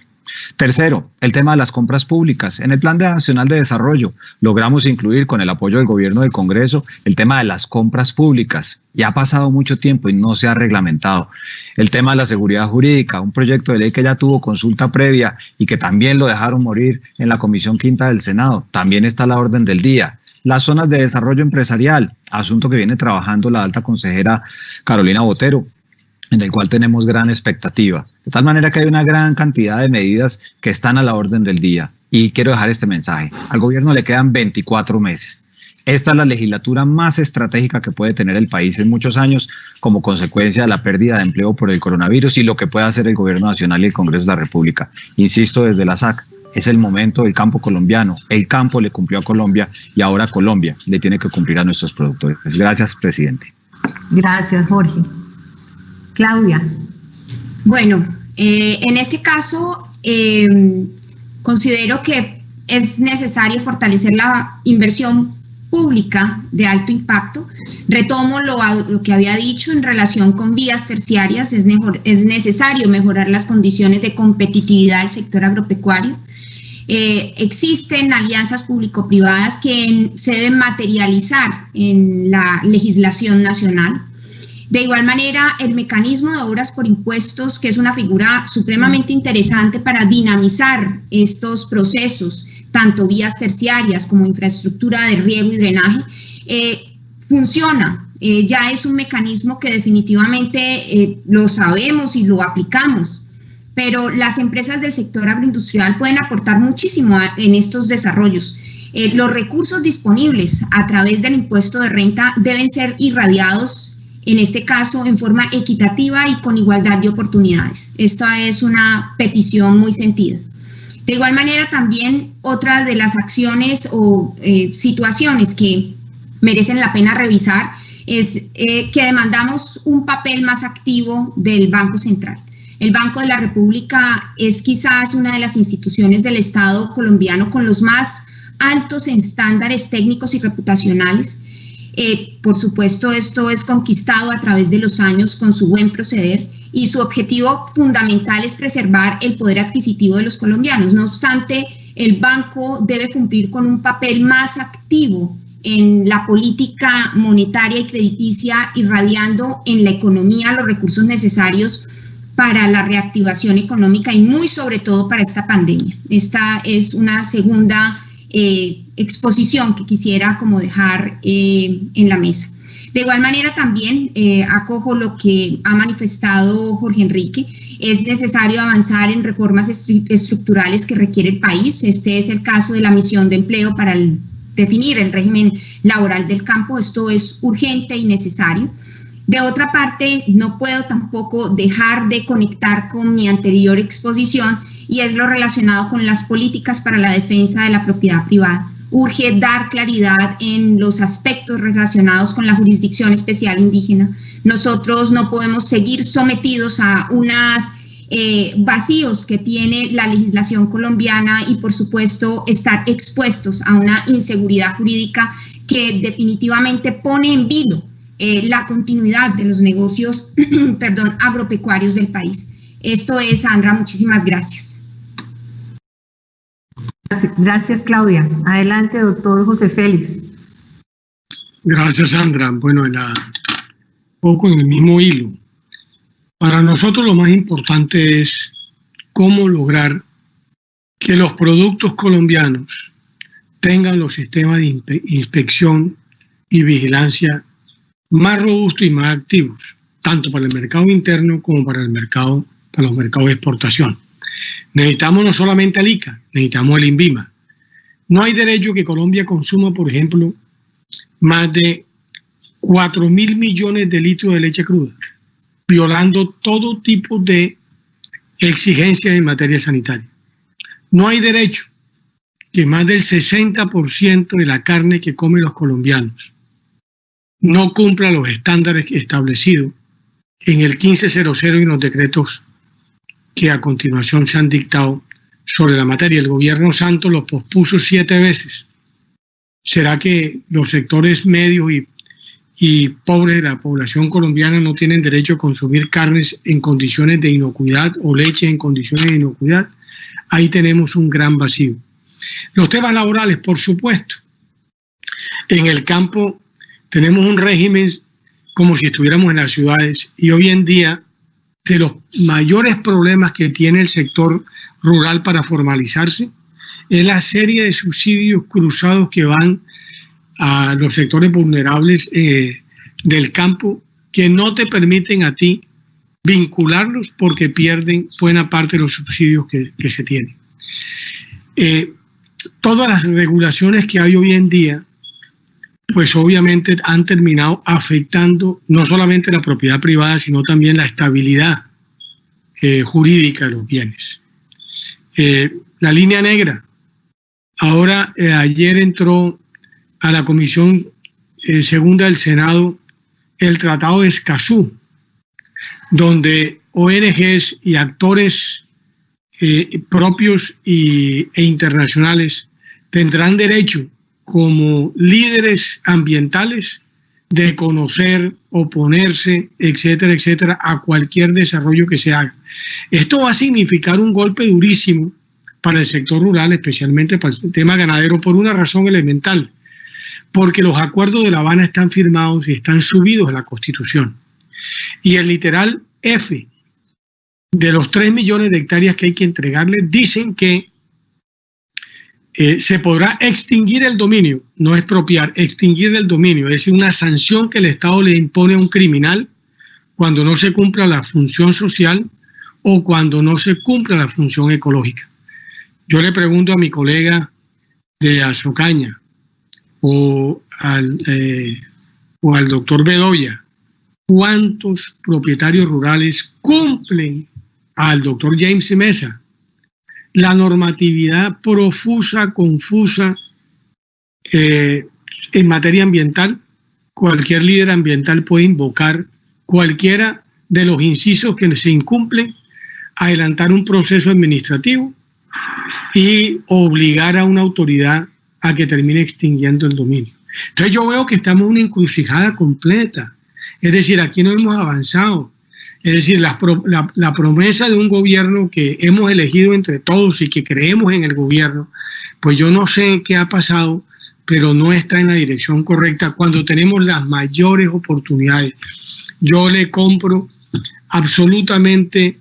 Tercero, el tema de las compras públicas. En el Plan Nacional de Desarrollo logramos incluir, con el apoyo del gobierno del Congreso, el tema de las compras públicas. Ya ha pasado mucho tiempo y no se ha reglamentado. El tema de la seguridad jurídica, un proyecto de ley que ya tuvo consulta previa y que también lo dejaron morir en la Comisión Quinta del Senado, también está a la orden del día. Las zonas de desarrollo empresarial, asunto que viene trabajando la alta consejera Carolina Botero, en el cual tenemos gran expectativa. De tal manera que hay una gran cantidad de medidas que están a la orden del día. Y quiero dejar este mensaje. Al gobierno le quedan 24 meses. Esta es la legislatura más estratégica que puede tener el país en muchos años como consecuencia de la pérdida de empleo por el coronavirus y lo que puede hacer el gobierno nacional y el Congreso de la República. Insisto, desde la SAC, es el momento del campo colombiano. El campo le cumplió a Colombia y ahora Colombia le tiene que cumplir a nuestros productores. Gracias, presidente. Gracias, Jorge. Claudia. Bueno, en este caso considero que es necesario fortalecer la inversión pública de alto impacto. Retomo lo que había dicho en relación con vías terciarias. Es necesario mejorar las condiciones de competitividad del sector agropecuario. Existen alianzas público-privadas que se deben materializar en la legislación nacional. De igual manera, el mecanismo de obras por impuestos, que es una figura supremamente interesante para dinamizar estos procesos, tanto vías terciarias como infraestructura de riego y drenaje, funciona. Ya es un mecanismo que definitivamente lo sabemos y lo aplicamos, pero las empresas del sector agroindustrial pueden aportar muchísimo en estos desarrollos. Los recursos disponibles a través del impuesto de renta deben ser irradiados, en este caso en forma equitativa y con igualdad de oportunidades. Esta es una petición muy sentida. De igual manera, también otra de las acciones o situaciones que merecen la pena revisar es que demandamos un papel más activo del Banco Central. El Banco de la República es quizás una de las instituciones del Estado colombiano con los más altos estándares técnicos y reputacionales. Por supuesto, esto es conquistado a través de los años con su buen proceder y su objetivo fundamental es preservar el poder adquisitivo de los colombianos. No obstante, el banco debe cumplir con un papel más activo en la política monetaria y crediticia, irradiando en la economía los recursos necesarios para la reactivación económica y muy sobre todo para esta pandemia. Esta es una segunda exposición que quisiera como dejar en la mesa. De igual manera también acojo lo que ha manifestado Jorge Enrique. Es necesario avanzar en reformas estructurales que requiere el país. Este es el caso de la misión de empleo para definir el régimen laboral del campo. Esto es urgente y necesario. De otra parte, no puedo tampoco dejar de conectar con mi anterior exposición y es lo relacionado con las políticas para la defensa de la propiedad privada. urge dar claridad en los aspectos relacionados con la jurisdicción especial indígena. Nosotros no podemos seguir sometidos a unos vacíos que tiene la legislación colombiana y, por supuesto, estar expuestos a una inseguridad jurídica que definitivamente pone en vilo la continuidad de los negocios agropecuarios del país. Esto es, Sandra, muchísimas gracias. Gracias, Claudia. Adelante, doctor José Félix. Gracias, Sandra. Bueno, un poco en el mismo hilo. Para nosotros lo más importante es cómo lograr que los productos colombianos tengan los sistemas de inspección y vigilancia más robustos y más activos, tanto para el mercado interno como para los mercados de exportación. Necesitamos no solamente al ICA, necesitamos el INVIMA. No hay derecho que Colombia consuma, por ejemplo, más de 4.000 millones de litros de leche cruda, violando todo tipo de exigencias en materia sanitaria. No hay derecho que más del 60% de la carne que comen los colombianos no cumpla los estándares establecidos en el 1500 y en los decretos que a continuación se han dictado sobre la materia. El gobierno Santos los pospuso 7 veces. ¿Será que los sectores medios y pobres de la población colombiana no tienen derecho a consumir carnes en condiciones de inocuidad o leche en condiciones de inocuidad? Ahí tenemos un gran vacío. Los temas laborales, por supuesto. En el campo tenemos un régimen como si estuviéramos en las ciudades, y hoy en día de los mayores problemas que tiene el sector rural para formalizarse es la serie de subsidios cruzados que van a los sectores vulnerables del campo, que no te permiten a ti vincularlos porque pierden buena parte de los subsidios que se tienen. Todas las regulaciones que hay hoy en día, pues obviamente han terminado afectando no solamente la propiedad privada, sino también la estabilidad jurídica de los bienes. La línea negra. Ahora, ayer entró a la Comisión Segunda del Senado el Tratado de Escazú, donde ONGs y actores propios e internacionales tendrán derecho, como líderes ambientales, de conocer, oponerse, etcétera, etcétera, a cualquier desarrollo que se haga. Esto va a significar un golpe durísimo para el sector rural, especialmente para el tema ganadero, por una razón elemental, porque los acuerdos de La Habana están firmados y están subidos a la Constitución. Y el literal F de los 3 millones de hectáreas que hay que entregarle, dicen que se podrá extinguir el dominio, no expropiar, extinguir el dominio, es decir, una sanción que el Estado le impone a un criminal cuando no se cumpla la función social o cuando no se cumpla la función ecológica. Yo le pregunto a mi colega de Azocaña o al doctor Bedoya, ¿cuántos propietarios rurales cumplen al doctor James Mesa la normatividad profusa, confusa en materia ambiental? Cualquier líder ambiental puede invocar cualquiera de los incisos que se incumplen, adelantar un proceso administrativo y obligar a una autoridad a que termine extinguiendo el dominio. Entonces yo veo que estamos en una encrucijada completa, es decir, aquí no hemos avanzado. Es decir, la promesa de un gobierno que hemos elegido entre todos y que creemos en el gobierno, pues yo no sé qué ha pasado, pero no está en la dirección correcta cuando tenemos las mayores oportunidades. Yo le compro absolutamente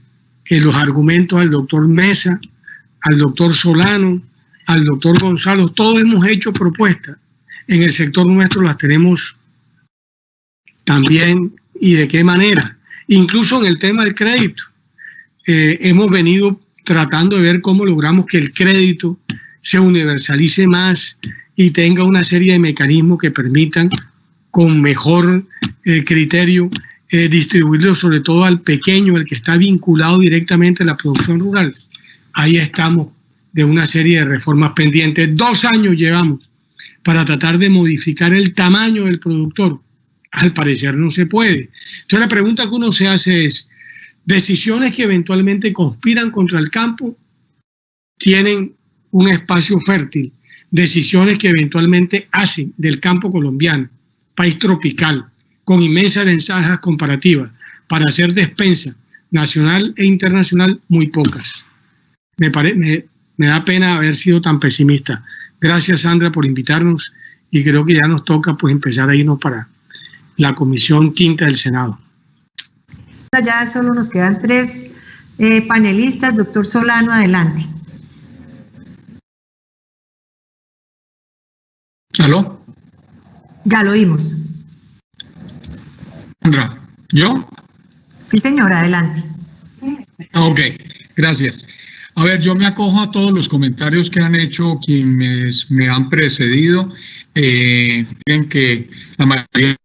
los argumentos al doctor Mesa, al doctor Solano, al doctor Gonzalo. Todos hemos hecho propuestas. En el sector nuestro las tenemos también, y de qué manera. Incluso en el tema del crédito, hemos venido tratando de ver cómo logramos que el crédito se universalice más y tenga una serie de mecanismos que permitan con mejor criterio distribuirlo sobre todo al pequeño, el que está vinculado directamente a la producción rural. Ahí estamos de una serie de reformas pendientes. 2 años llevamos para tratar de modificar el tamaño del productor? Al parecer no se puede. Entonces la pregunta que uno se hace es, ¿decisiones que eventualmente conspiran contra el campo tienen un espacio fértil? Decisiones que eventualmente hacen del campo colombiano, país tropical, con inmensas ventajas comparativas, para hacer despensa nacional e internacional, muy pocas. Me da pena haber sido tan pesimista. Gracias, Sandra, por invitarnos, y creo que ya nos toca pues empezar a irnos para la Comisión Quinta del Senado. Ya solo nos quedan 3 panelistas. Doctor Solano, adelante. ¿Aló? Ya lo oímos. Sandra, ¿yo? Sí, señor, adelante. Ok, gracias. A ver, yo me acojo a todos los comentarios que han hecho quienes me han precedido. Miren que la mayoría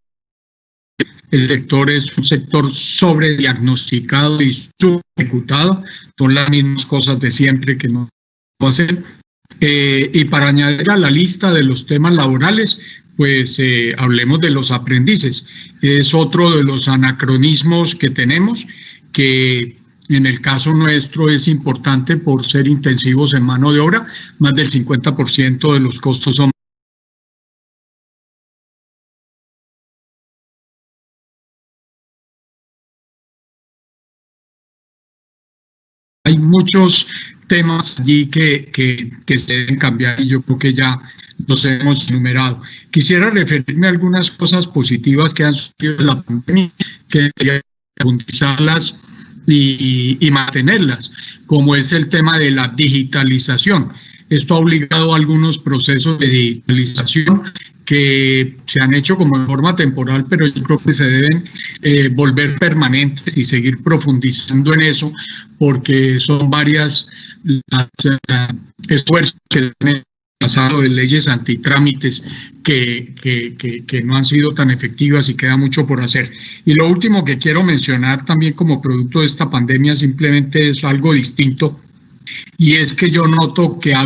del sector es un sector sobrediagnosticado y subejecutado. Son las mismas cosas de siempre que no hacen. Y para añadir a la lista de los temas laborales, pues hablemos de los aprendices. Es otro de los anacronismos que tenemos, que en el caso nuestro es importante por ser intensivos en mano de obra. Más del 50% de los costos son hay muchos temas allí que se deben cambiar y yo creo que ya los hemos enumerado. Quisiera referirme a algunas cosas positivas que han surgido de la pandemia, que quería profundizarlas y mantenerlas, como es el tema de la digitalización. Esto ha obligado a algunos procesos de digitalización que se han hecho como en forma temporal, pero yo creo que se deben volver permanentes y seguir profundizando en eso, porque son varias las esfuerzos que han pasado de leyes antitrámites que no han sido tan efectivas y queda mucho por hacer. Y lo último que quiero mencionar también como producto de esta pandemia simplemente es algo distinto, y es que yo noto que ha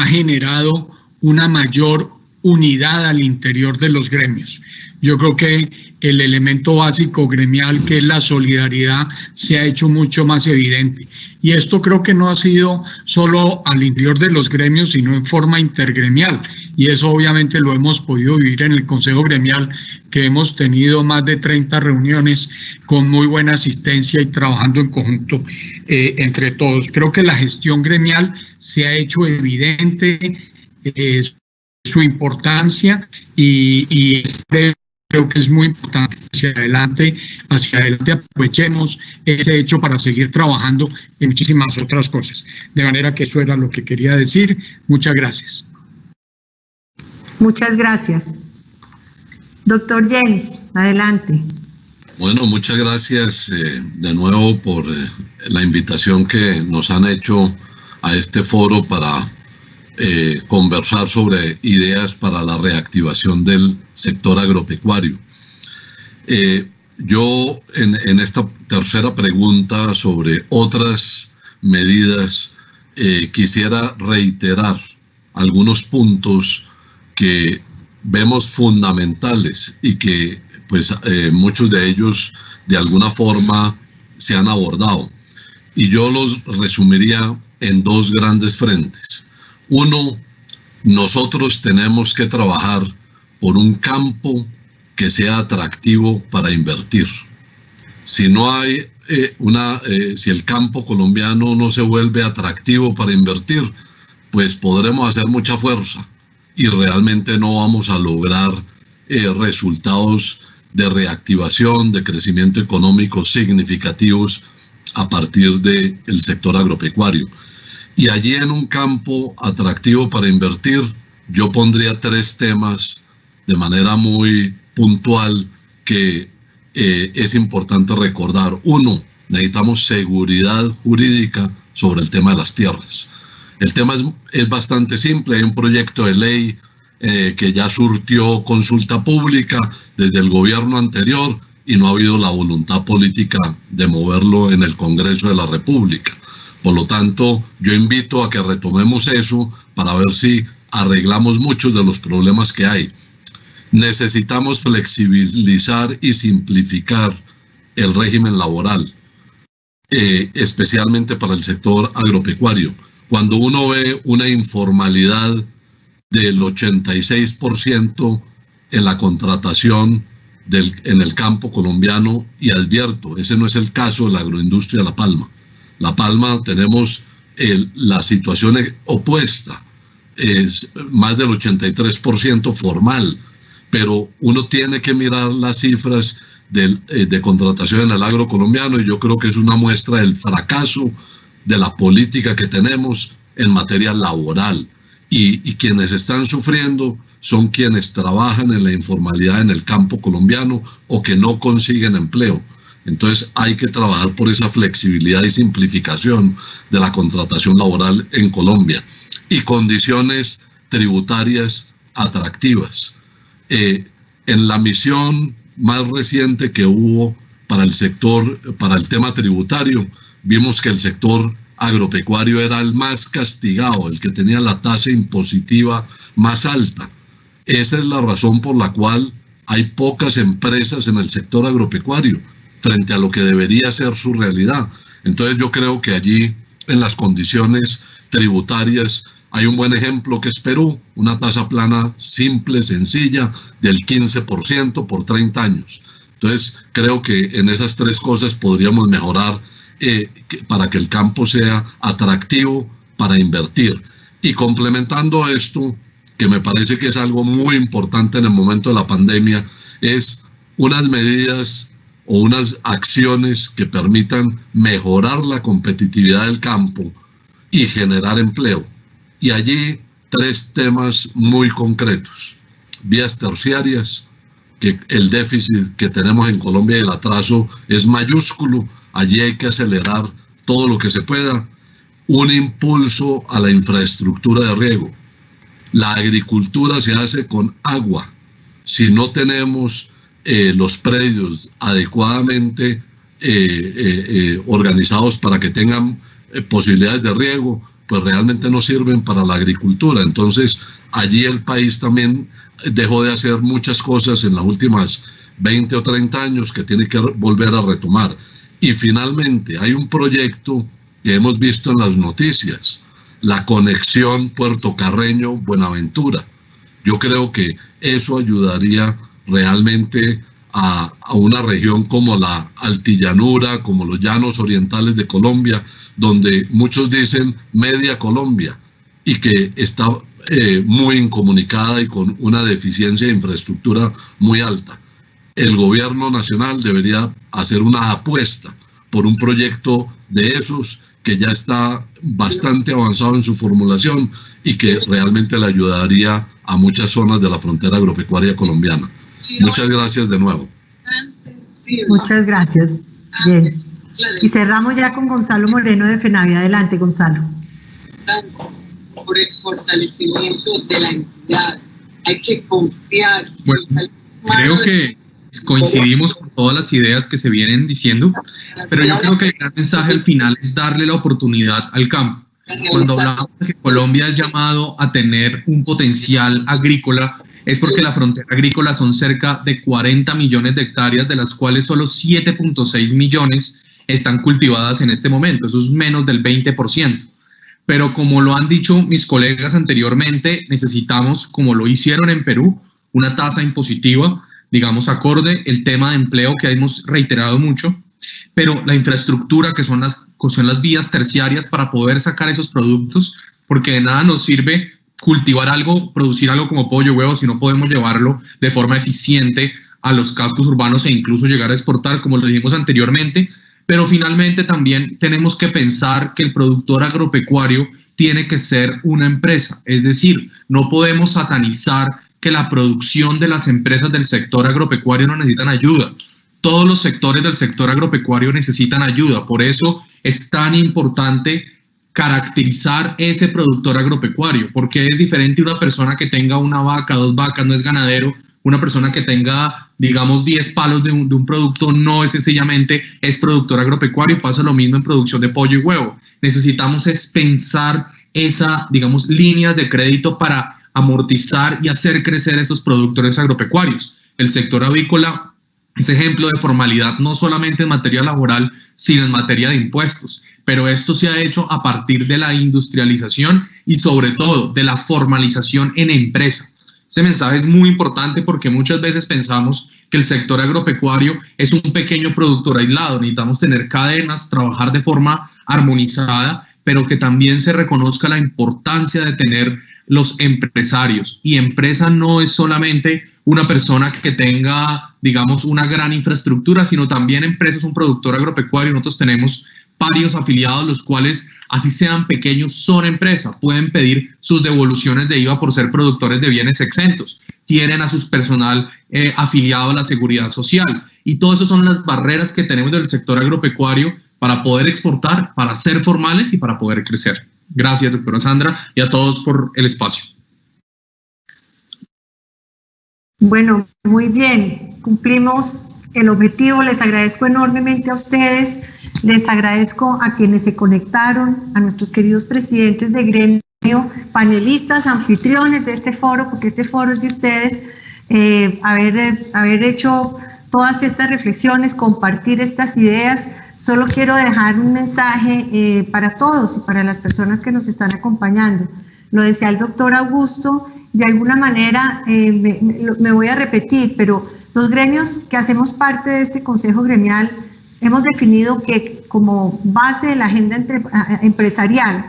generado una mayor unidad al interior de los gremios. Yo creo que el elemento básico gremial, que es la solidaridad, se ha hecho mucho más evidente. Y esto creo que no ha sido solo al interior de los gremios, sino en forma intergremial. Y eso obviamente lo hemos podido vivir en el Consejo Gremial, que hemos tenido más de 30 reuniones con muy buena asistencia y trabajando en conjunto entre todos. Creo que la gestión gremial se ha hecho evidente, su importancia y creo que es muy importante hacia adelante aprovechemos ese hecho para seguir trabajando en muchísimas otras cosas. De manera que eso era lo que quería decir. Muchas gracias. Muchas gracias. Doctor Jens, adelante. Bueno, muchas gracias de nuevo por la invitación que nos han hecho a este foro para conversar sobre ideas para la reactivación del sector agropecuario. Yo en esta tercera pregunta sobre otras medidas quisiera reiterar algunos puntos que vemos fundamentales y que pues muchos de ellos de alguna forma se han abordado, y yo los resumiría en 2 grandes frentes. Uno, nosotros tenemos que trabajar por un campo que sea atractivo para invertir. Si no hay si el campo colombiano no se vuelve atractivo para invertir, pues podremos hacer mucha fuerza y realmente no vamos a lograr resultados de reactivación, de crecimiento económico significativos a partir del sector agropecuario. Y allí, en un campo atractivo para invertir, yo pondría 3 temas de manera muy puntual que es importante recordar. Uno, necesitamos seguridad jurídica sobre el tema de las tierras. El tema es bastante simple. Hay un proyecto de ley que ya surtió consulta pública desde el gobierno anterior y no ha habido la voluntad política de moverlo en el Congreso de la República. Por lo tanto, yo invito a que retomemos eso para ver si arreglamos muchos de los problemas que hay. Necesitamos flexibilizar y simplificar el régimen laboral, especialmente para el sector agropecuario. Cuando uno ve una informalidad del 86% en la contratación en el campo colombiano, y advierto, ese no es el caso de la agroindustria de La Palma. La Palma tenemos la situación opuesta, es más del 83% formal, pero uno tiene que mirar las cifras de contratación en el agro colombiano, y yo creo que es una muestra del fracaso de la política que tenemos en materia laboral. Y quienes están sufriendo son quienes trabajan en la informalidad en el campo colombiano o que no consiguen empleo. Entonces hay que trabajar por esa flexibilidad y simplificación de la contratación laboral en Colombia y condiciones tributarias atractivas. En la misión más reciente que hubo para el sector, para el tema tributario, vimos que el sector agropecuario era el más castigado, el que tenía la tasa impositiva más alta. Esa es la razón por la cual hay pocas empresas en el sector agropecuario frente a lo que debería ser su realidad. Entonces yo creo que allí, en las condiciones tributarias, hay un buen ejemplo que es Perú, una tasa plana simple, sencilla, del 15% por 30 años. Entonces creo que en esas tres cosas podríamos mejorar para que el campo sea atractivo para invertir. Y complementando esto, que me parece que es algo muy importante en el momento de la pandemia, es unas medidas o unas acciones que permitan mejorar la competitividad del campo y generar empleo. Y allí tres temas muy concretos: vías terciarias, que el déficit que tenemos en Colombia y el atraso es mayúsculo, allí hay que acelerar todo lo que se pueda. Un impulso a la infraestructura de riego. La agricultura se hace con agua. Si no tenemos los predios adecuadamente organizados para que tengan posibilidades de riego, pues realmente no sirven para la agricultura. Entonces, allí el país también dejó de hacer muchas cosas en las últimas 20 o 30 años que tiene que volver a retomar. Y finalmente, hay un proyecto que hemos visto en las noticias, la conexión Puerto Carreño-Buenaventura. Yo creo que eso ayudaría realmente a una región como la Altillanura, como los llanos orientales de Colombia, donde muchos dicen media Colombia, y que está muy incomunicada y con una deficiencia de infraestructura muy alta. El gobierno nacional debería hacer una apuesta por un proyecto de esos que ya está bastante avanzado en su formulación y que realmente le ayudaría a muchas zonas de la frontera agropecuaria colombiana. Muchas gracias de nuevo. Muchas gracias, Jens. Y cerramos ya con Gonzalo Moreno de FENAVIA. Adelante, Gonzalo. Por el fortalecimiento de la entidad. Hay que confiar. Bueno, creo que coincidimos con todas las ideas que se vienen diciendo, pero yo creo que el gran mensaje al final es darle la oportunidad al campo. Cuando hablamos de que Colombia es llamado a tener un potencial agrícola, es porque la frontera agrícola son cerca de 40 millones de hectáreas, de las cuales solo 7.6 millones están cultivadas en este momento. Eso es menos del 20%. Pero como lo han dicho mis colegas anteriormente, necesitamos, como lo hicieron en Perú, una tasa impositiva, digamos, acorde, el tema de empleo que hemos reiterado mucho, pero la infraestructura que son las vías terciarias para poder sacar esos productos, porque de nada nos sirve cultivar algo, producir algo como pollo, huevo, si no podemos llevarlo de forma eficiente a los cascos urbanos e incluso llegar a exportar, como lo dijimos anteriormente. Pero finalmente también tenemos que pensar que el productor agropecuario tiene que ser una empresa, es decir, no podemos satanizar que la producción de las empresas del sector agropecuario no necesitan ayuda. Todos los sectores del sector agropecuario necesitan ayuda, por eso es tan importante caracterizar ese productor agropecuario, porque es diferente una persona que tenga una vaca, 2 vacas, no es ganadero. Una persona que tenga, digamos, 10 palos de un producto no es sencillamente es productor agropecuario, y pasa lo mismo en producción de pollo y huevo. Necesitamos es pensar esa, digamos, líneas de crédito para amortizar y hacer crecer estos productores agropecuarios. El sector avícola es ejemplo de formalidad no solamente en materia laboral, sino en materia de impuestos. Pero esto se ha hecho a partir de la industrialización y sobre todo de la formalización en empresa. Ese mensaje es muy importante porque muchas veces pensamos que el sector agropecuario es un pequeño productor aislado. Necesitamos tener cadenas, trabajar de forma armonizada, pero que también se reconozca la importancia de tener los empresarios. Y empresa no es solamente una persona que tenga, digamos, una gran infraestructura, sino también empresa es un productor agropecuario. Nosotros tenemos varios afiliados, los cuales, así sean pequeños, son empresa, pueden pedir sus devoluciones de IVA por ser productores de bienes exentos, tienen a su personal afiliado a la seguridad social, y todo eso son las barreras que tenemos del sector agropecuario para poder exportar, para ser formales y para poder crecer. Gracias, doctora Sandra, y a todos por el espacio. Bueno, muy bien, cumplimos el objetivo. Les agradezco enormemente a ustedes, les agradezco a quienes se conectaron, a nuestros queridos presidentes de gremio, panelistas, anfitriones de este foro, porque este foro es de ustedes, haber hecho todas estas reflexiones, compartir estas ideas. Solo quiero dejar un mensaje para todos y para las personas que nos están acompañando. Lo decía el doctor Augusto, de alguna manera me voy a repetir, pero los gremios que hacemos parte de este Consejo Gremial hemos definido que como base de la agenda empresarial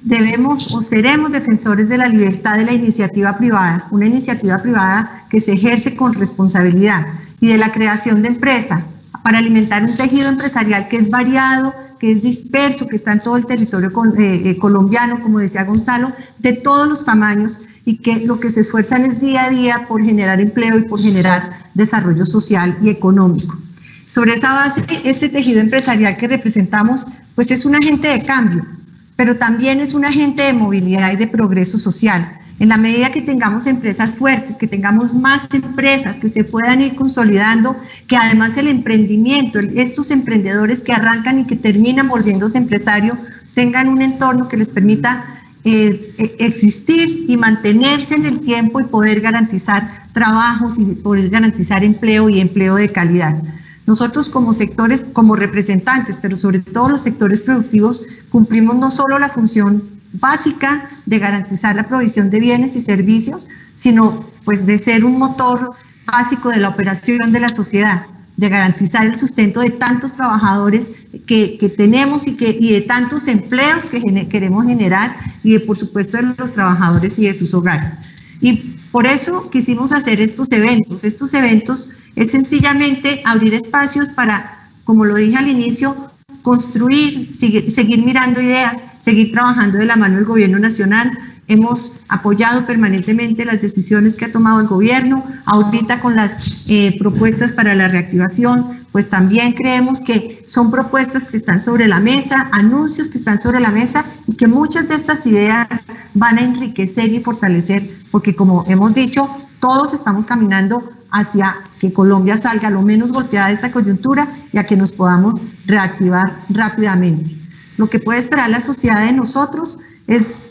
debemos o seremos defensores de la libertad de la iniciativa privada, una iniciativa privada que se ejerce con responsabilidad, y de la creación de empresa para alimentar un tejido empresarial que es variado, que es disperso, que está en todo el territorio colombiano, como decía Gonzalo, de todos los tamaños, y que lo que se esfuerzan es día a día por generar empleo y por generar desarrollo social y económico. Sobre esa base, este tejido empresarial que representamos, pues es un agente de cambio, pero también es un agente de movilidad y de progreso social. En la medida que tengamos empresas fuertes, que tengamos más empresas que se puedan ir consolidando, que además el emprendimiento, estos emprendedores que arrancan y que terminan volviéndose empresarios, tengan un entorno que les permita existir y mantenerse en el tiempo y poder garantizar trabajos y poder garantizar empleo y empleo de calidad. Nosotros como sectores, como representantes, pero sobre todo los sectores productivos, cumplimos no solo la función básica de garantizar la provisión de bienes y servicios, sino pues de ser un motor básico de la operación de la sociedad, de garantizar el sustento de tantos trabajadores que tenemos y de tantos empleos que queremos generar, y de, por supuesto, de los trabajadores y de sus hogares. Y por eso quisimos hacer estos eventos. Estos eventos es sencillamente abrir espacios para, como lo dije al inicio, construir, seguir mirando ideas, seguir trabajando de la mano del gobierno nacional. Hemos apoyado permanentemente las decisiones que ha tomado el gobierno. Ahorita con las propuestas para la reactivación, pues también creemos que son propuestas que están sobre la mesa, anuncios que están sobre la mesa, y que muchas de estas ideas van a enriquecer y fortalecer, porque como hemos dicho, todos estamos caminando hacia que Colombia salga lo menos golpeada de esta coyuntura y a que nos podamos reactivar rápidamente. Lo que puede esperar la sociedad de nosotros es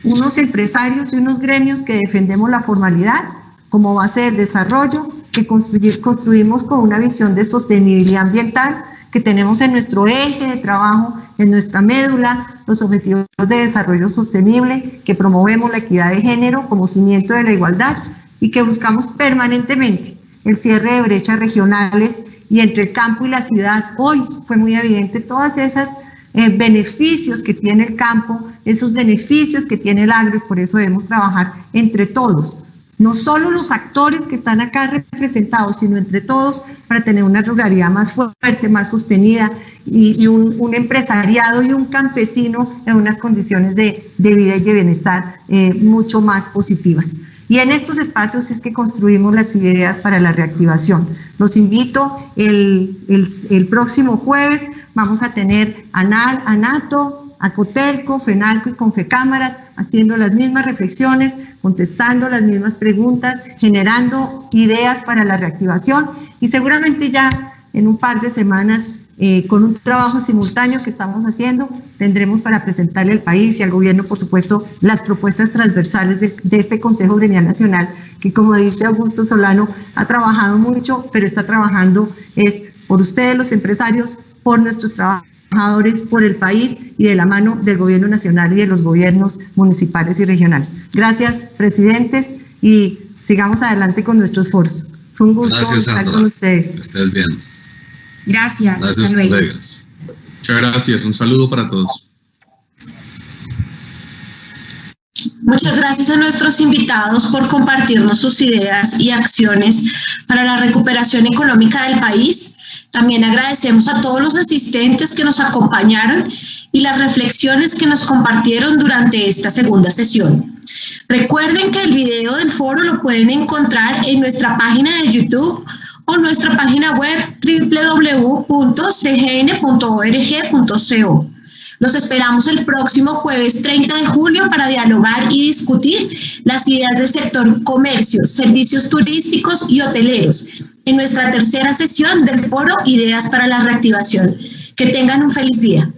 unos empresarios y unos gremios que defendemos la formalidad como base del desarrollo, que construimos con una visión de sostenibilidad ambiental, que tenemos en nuestro eje de trabajo, en nuestra médula, los objetivos de desarrollo sostenible, que promovemos la equidad de género como cimiento de la igualdad, y que buscamos permanentemente el cierre de brechas regionales y entre el campo y la ciudad. Hoy fue muy evidente todas esas beneficios que tiene el campo, esos beneficios que tiene el agro, y por eso debemos trabajar entre todos, no solo los actores que están acá representados, sino entre todos, para tener una ruralidad más fuerte, más sostenida, y un empresariado y un campesino en unas condiciones de vida y de bienestar mucho más positivas. Y en estos espacios es que construimos las ideas para la reactivación. Los invito, el próximo jueves vamos a tener a NATO, a Coterco, FENALCO y Confecámaras haciendo las mismas reflexiones, contestando las mismas preguntas, generando ideas para la reactivación, y seguramente ya en un par de semanas con un trabajo simultáneo que estamos haciendo, tendremos para presentarle al país y al gobierno, por supuesto, las propuestas transversales de este Consejo Gremial Nacional, que como dice Augusto Solano, ha trabajado mucho, pero está trabajando es por ustedes los empresarios, por nuestros trabajadores, por el país y de la mano del gobierno nacional y de los gobiernos municipales y regionales. Gracias, presidentes, y sigamos adelante con nuestros foros. Fue un gusto estar con ustedes. Que estés bien. Gracias. Gracias, colegas. Muchas gracias. Un saludo para todos. Muchas gracias a nuestros invitados por compartirnos sus ideas y acciones para la recuperación económica del país. También agradecemos a todos los asistentes que nos acompañaron y las reflexiones que nos compartieron durante esta segunda sesión. Recuerden que el video del foro lo pueden encontrar en nuestra página de YouTube o nuestra página web www.cgn.org.co. Los esperamos el próximo jueves 30 de julio para dialogar y discutir las ideas del sector comercio, servicios turísticos y hoteleros en nuestra tercera sesión del foro Ideas para la Reactivación. Que tengan un feliz día.